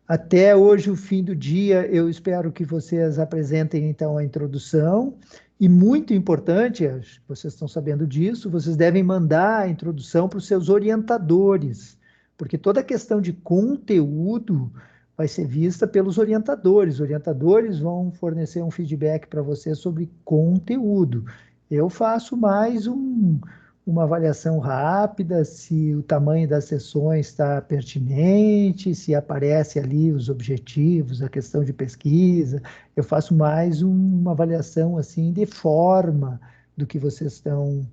Até hoje, o fim do dia, eu espero que vocês apresentem, então, a introdução. E muito importante, acho que vocês estão sabendo disso, vocês devem mandar a introdução para os seus orientadores, porque toda a questão de conteúdo vai ser vista pelos orientadores. Os orientadores vão fornecer um feedback para vocês sobre conteúdo. Eu faço mais uma avaliação rápida, se o tamanho das sessões está pertinente, se aparece ali os objetivos, a questão de pesquisa. Eu faço mais uma avaliação assim de forma do que vocês estão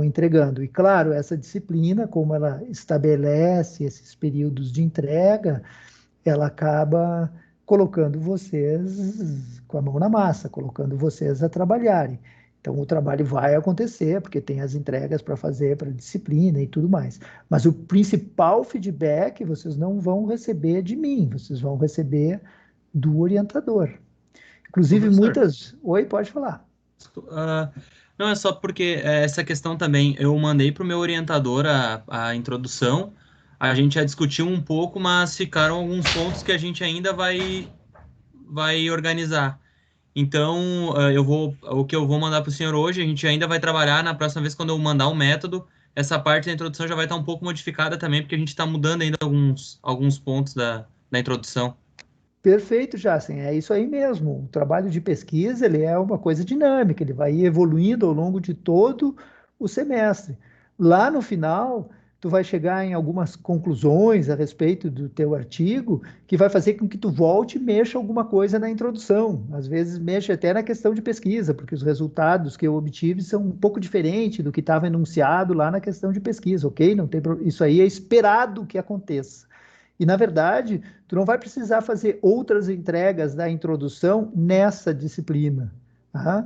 entregando. E claro, essa disciplina, como ela estabelece esses períodos de entrega, ela acaba colocando vocês com a mão na massa, colocando vocês a trabalharem. Então, o trabalho vai acontecer, porque tem as entregas para fazer para a disciplina e tudo mais. Mas o principal feedback vocês não vão receber de mim, vocês vão receber do orientador. Inclusive, Professor. muitas... Oi, pode falar. Não, é só porque essa questão também, eu mandei para o meu orientador a introdução, a gente já discutiu um pouco, mas ficaram alguns pontos que a gente ainda vai organizar. Então, o que eu vou mandar para o senhor hoje, a gente ainda vai trabalhar na próxima vez quando eu mandar o método, essa parte da introdução já vai estar um pouco modificada também, porque a gente está mudando ainda alguns pontos da introdução. Perfeito, Jacen, é isso aí mesmo. O trabalho de pesquisa, ele é uma coisa dinâmica, ele vai evoluindo ao longo de todo o semestre. Lá no final, tu vai chegar em algumas conclusões a respeito do teu artigo, que vai fazer com que tu volte e mexa alguma coisa na introdução. Às vezes mexe até na questão de pesquisa, porque os resultados que eu obtive são um pouco diferentes do que estava enunciado lá na questão de pesquisa, ok? Não tem isso aí é esperado que aconteça. E, na verdade, tu não vai precisar fazer outras entregas da introdução nessa disciplina. Tá?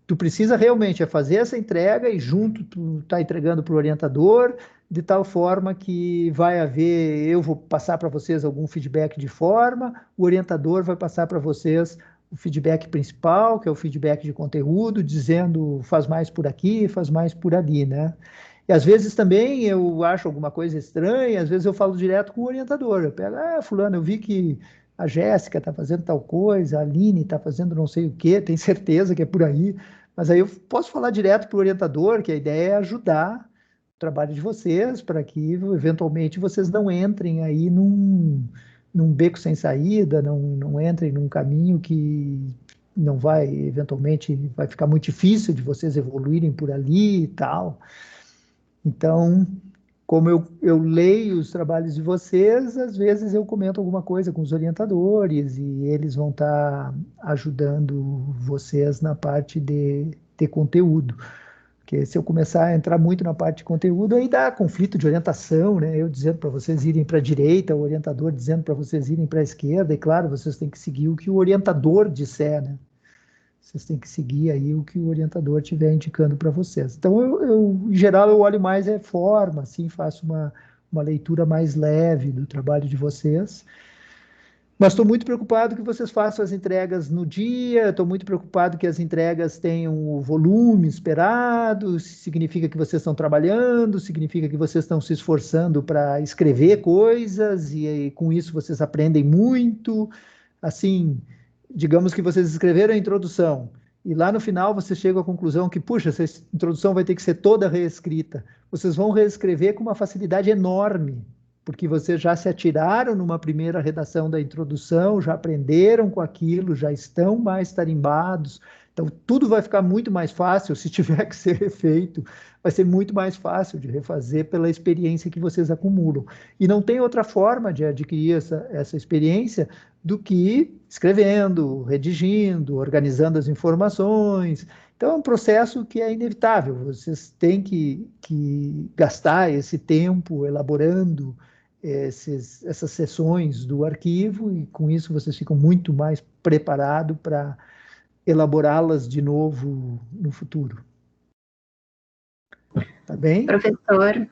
Tu precisa realmente fazer essa entrega e junto tu está entregando para o orientador, de tal forma que vai haver, eu vou passar para vocês algum feedback de forma, o orientador vai passar para vocês o feedback principal, que é o feedback de conteúdo, dizendo faz mais por aqui, faz mais por ali, né? E às vezes também eu acho alguma coisa estranha, às vezes eu falo direto com o orientador. Eu pego, fulano, eu vi que a Jéssica está fazendo tal coisa, a Aline está fazendo não sei o quê, tenho certeza que é por aí. Mas aí eu posso falar direto para o orientador, que a ideia é ajudar o trabalho de vocês, para que eventualmente vocês não entrem aí num beco sem saída, não entrem num caminho que não vai, eventualmente, vai ficar muito difícil de vocês evoluírem por ali e tal. Então, como eu leio os trabalhos de vocês, às vezes eu comento alguma coisa com os orientadores e eles vão estar ajudando vocês na parte de conteúdo. Porque se eu começar a entrar muito na parte de conteúdo, aí dá conflito de orientação, né? Eu dizendo para vocês irem para a direita, o orientador dizendo para vocês irem para a esquerda, e claro, vocês têm que seguir o que o orientador disser, né? Vocês têm que seguir aí o que o orientador estiver indicando para vocês. Então, em geral, eu olho mais forma, assim, faço uma leitura mais leve do trabalho de vocês. Mas estou muito preocupado que vocês façam as entregas no dia, estou muito preocupado que as entregas tenham o volume esperado, significa que vocês estão trabalhando, significa que vocês estão se esforçando para escrever coisas, e com isso vocês aprendem muito. Assim, digamos que vocês escreveram a introdução, e lá no final vocês chegam à conclusão que, puxa, essa introdução vai ter que ser toda reescrita. Vocês vão reescrever com uma facilidade enorme, porque vocês já se atiraram numa primeira redação da introdução, já aprenderam com aquilo, já estão mais tarimbados. Então, tudo vai ficar muito mais fácil. Se tiver que ser refeito, vai ser muito mais fácil de refazer pela experiência que vocês acumulam. E não tem outra forma de adquirir essa experiência do que escrevendo, redigindo, organizando as informações. Então, é um processo que é inevitável. Vocês têm que gastar esse tempo elaborando essas sessões do arquivo, e com isso vocês ficam muito mais preparados para elaborá-las de novo no futuro. Tá bem? Professor,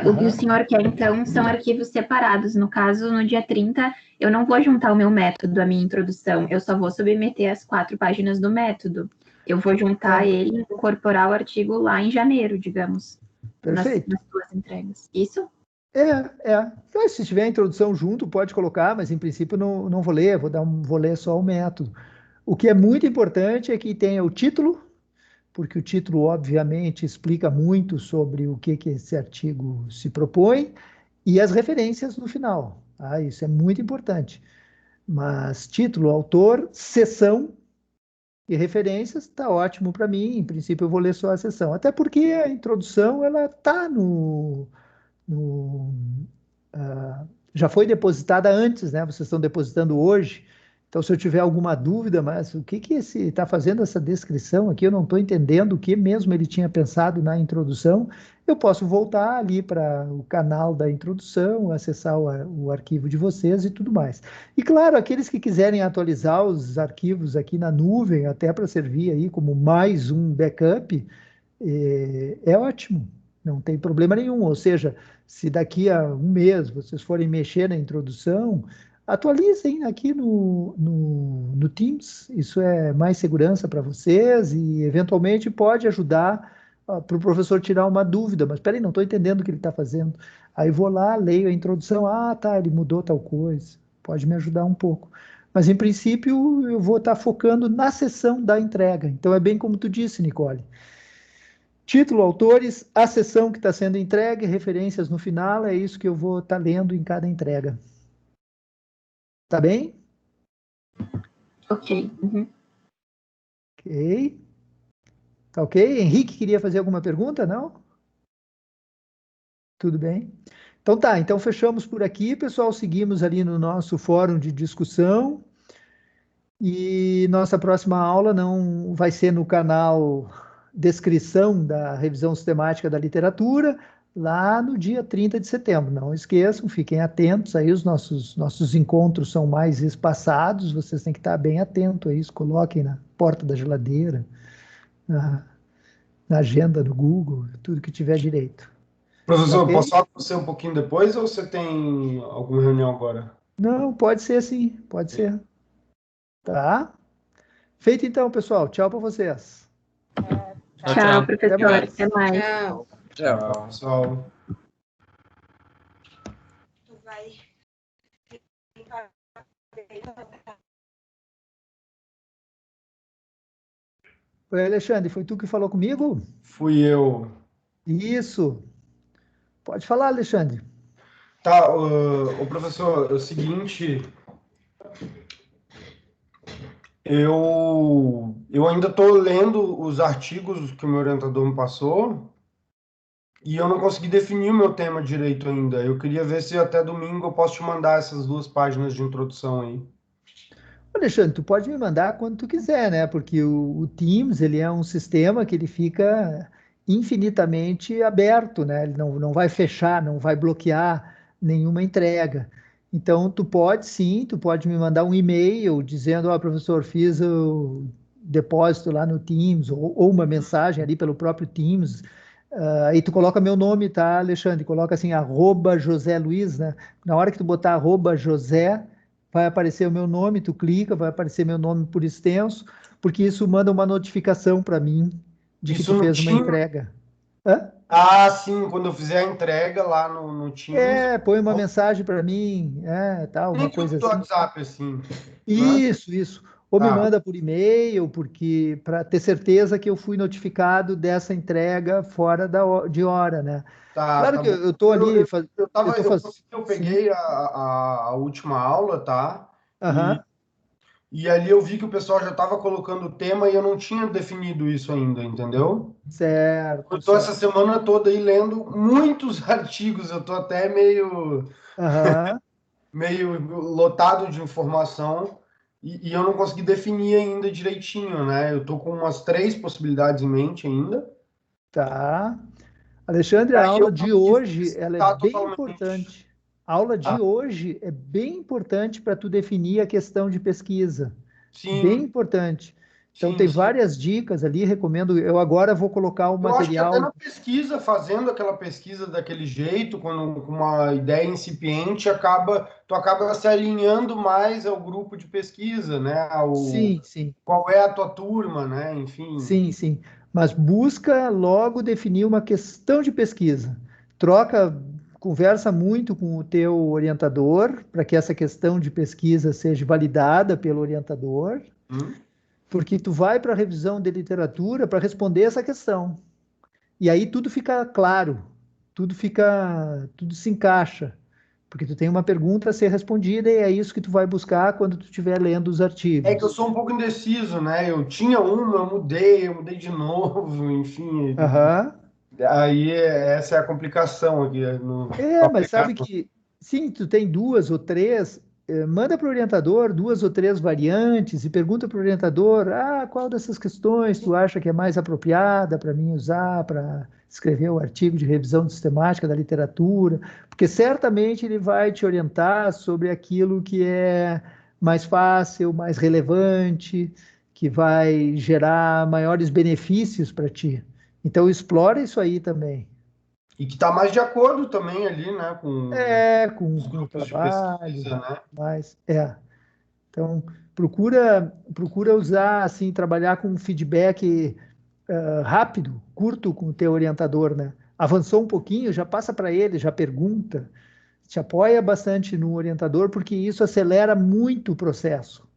o que o senhor quer, então, são arquivos separados. No caso, no dia 30, eu não vou juntar o meu método, a minha introdução, eu só vou submeter as 4 páginas do método. Eu vou juntar ele e incorporar o artigo lá em janeiro, digamos. Perfeito. Nas 2 entregas. Isso? Então, se tiver a introdução junto, pode colocar, mas em princípio não vou ler, vou ler só o método. O que é muito importante é que tenha o título, porque o título, obviamente, explica muito sobre o que esse artigo se propõe, e as referências no final. Tá? Isso é muito importante. Mas título, autor, seção e referências, está ótimo para mim. Em princípio, eu vou ler só a seção. Até porque a introdução ela está já foi depositada antes, né? Vocês estão depositando hoje. Então, se eu tiver alguma dúvida, mas o que esse está fazendo essa descrição aqui, eu não estou entendendo o que mesmo ele tinha pensado na introdução, eu posso voltar ali para o canal da introdução, acessar o arquivo de vocês e tudo mais. E, claro, aqueles que quiserem atualizar os arquivos aqui na nuvem, até para servir aí como mais um backup, é ótimo, não tem problema nenhum. Ou seja, se daqui a um mês vocês forem mexer na introdução, atualizem aqui no Teams, isso é mais segurança para vocês e, eventualmente, pode ajudar para o professor tirar uma dúvida, mas espera aí, não estou entendendo o que ele está fazendo. Aí vou lá, leio a introdução, tá, ele mudou tal coisa, pode me ajudar um pouco. Mas, em princípio, eu vou estar focando na sessão da entrega. Então, é bem como tu disse, Nicole. Título, autores, a sessão que está sendo entregue, referências no final, é isso que eu vou estar lendo em cada entrega. Tá bem? Ok. Uhum. Ok. Tá ok? Henrique queria fazer alguma pergunta, não? Tudo bem. Então tá, então fechamos por aqui, pessoal. Seguimos ali no nosso fórum de discussão. E nossa próxima aula não vai ser no canal Descrição da Revisão Sistemática da Literatura, lá no dia 30 de setembro. Não esqueçam, fiquem atentos aí, os nossos encontros são mais espaçados, vocês têm que estar bem atentos a isso, coloquem na porta da geladeira, na agenda do Google, tudo que tiver direito. Professor, Ok? posso falar com você um pouquinho depois ou você tem alguma reunião agora? Não, pode ser sim, pode ser. Tá? Feito então, pessoal. Tchau para vocês. Tchau, professor. mais. Até mais. Tchau. Tchau, pessoal. Tu vai. Oi, Alexandre, foi tu que falou comigo? Fui eu. Isso. Pode falar, Alexandre. Tá, o professor, é o seguinte, eu ainda estou lendo os artigos que o meu orientador me passou e eu não consegui definir o meu tema direito ainda. Eu queria ver se até domingo eu posso te mandar essas 2 páginas de introdução aí. Alexandre, tu pode me mandar quando tu quiser, né? Porque o Teams, ele é um sistema que ele fica infinitamente aberto, né? Ele não vai fechar, não vai bloquear nenhuma entrega. Então, tu pode sim, tu pode me mandar um e-mail dizendo, professor, fiz o depósito lá no Teams, ou uma mensagem ali pelo próprio Teams. Aí tu coloca meu nome, tá, Alexandre? Coloca assim, @José Luiz, né? Na hora que tu botar @José, vai aparecer o meu nome, tu clica, vai aparecer meu nome por extenso, porque isso manda uma notificação para mim de que Isso tu no fez uma Teams? entrega. Hã? Ah, sim, quando eu fizer a entrega lá no Teams. Põe uma mensagem para mim, tal, uma Link coisa do assim. WhatsApp, assim. Né? Isso. Ou me Tá. manda por e-mail, porque para ter certeza que eu fui notificado dessa entrega fora de hora, né? Tá, Claro tá que bom. eu estou ali, Eu sim, peguei a última aula, tá? aham, E ali eu vi que o pessoal já estava colocando o tema e eu não tinha definido isso ainda, entendeu? Eu certo, tô essa certo, semana toda aí lendo muitos artigos, eu tô até aham. meio lotado de informação e eu não consegui definir ainda direitinho, né? Eu tô com umas 3 possibilidades em mente ainda. Tá. Alexandre, a Aí eu aula de consegui hoje, ela é citar bem totalmente. importante. A aula Ah, de hoje é bem importante para tu definir a questão de pesquisa. Bem sim, importante. Então, sim, tem sim. várias dicas ali, recomendo. Eu agora vou colocar o Eu acho que até material. na pesquisa, fazendo aquela pesquisa daquele jeito, quando com uma ideia incipiente, tu acaba se alinhando mais ao grupo de pesquisa, né? Sim, sim, Qual é a tua turma, né? Enfim. sim, sim. Mas busca logo definir uma questão de pesquisa. Troca, conversa muito com o teu orientador para que essa questão de pesquisa seja validada pelo orientador. Hum? Porque tu vai para a revisão de literatura para responder essa questão. E aí tudo fica claro, tudo se encaixa, porque tu tem uma pergunta a ser respondida e é isso que tu vai buscar quando tu estiver lendo os É que eu artigos. sou um pouco indeciso, né? Eu tinha uma, eu mudei de novo, enfim. Aham. Aí essa é a complicação aqui É, pra mas pegar. sabe que, sim, tu tem duas ou três, manda para o orientador duas ou três variantes e pergunta para o orientador, qual dessas questões tu acha que é mais apropriada para mim usar para escrever o artigo de revisão sistemática da literatura, porque certamente ele vai te orientar sobre aquilo que é mais fácil, mais relevante, que vai gerar maiores benefícios para ti. Então explora isso aí também. E que está mais de acordo também ali, né, com com os o grupos de trabalho, pesquisa, né? mas então procura usar assim, trabalhar com um feedback rápido, curto com o teu orientador, né? Avançou um pouquinho, já passa para ele, já pergunta, te apoia bastante no orientador, porque isso acelera muito o processo.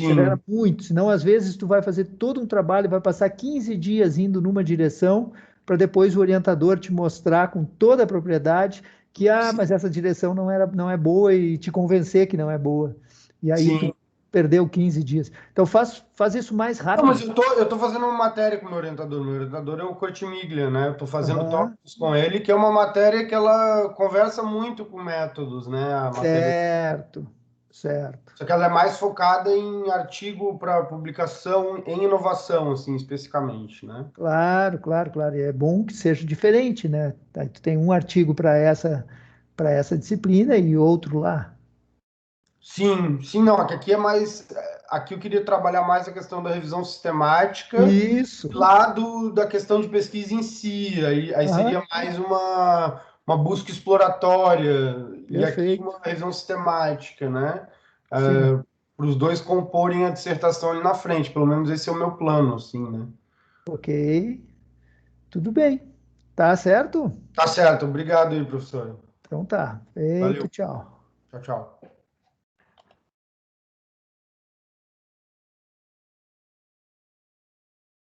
Acelera Sim, muito, senão às vezes tu vai fazer todo um trabalho, vai passar 15 dias indo numa direção, para depois o orientador te mostrar com toda a propriedade que, mas essa direção não é boa e te convencer que não é boa. E aí tu sim. perdeu 15 dias. Então faz isso mais Não, mas rápido. eu tô fazendo uma matéria com o meu orientador. Meu orientador é o Kurt Miglia, né? Eu tô fazendo Aham, tópicos com ele, que é uma matéria que ela conversa muito com métodos, né? A matéria, certo, certo. só que ela é mais focada em artigo para publicação em inovação, assim, especificamente, né? Claro, claro, claro. E é bom que seja diferente, né? Aí tu tem um artigo para essa disciplina e outro lá. Sim, sim, não. Aqui é mais. Aqui eu queria trabalhar mais a questão da revisão sistemática, Isso. lá da questão de pesquisa em si. Aí Aham, seria mais uma busca exploratória, e aqui perfeito. uma revisão sistemática, né? Sim. Para os dois comporem a dissertação ali na frente. Pelo menos esse é o meu plano, assim, né? Ok, tudo bem. Tá certo? Tá certo. Obrigado aí, professor. Então tá. Feito, Valeu. tchau. Tchau, tchau.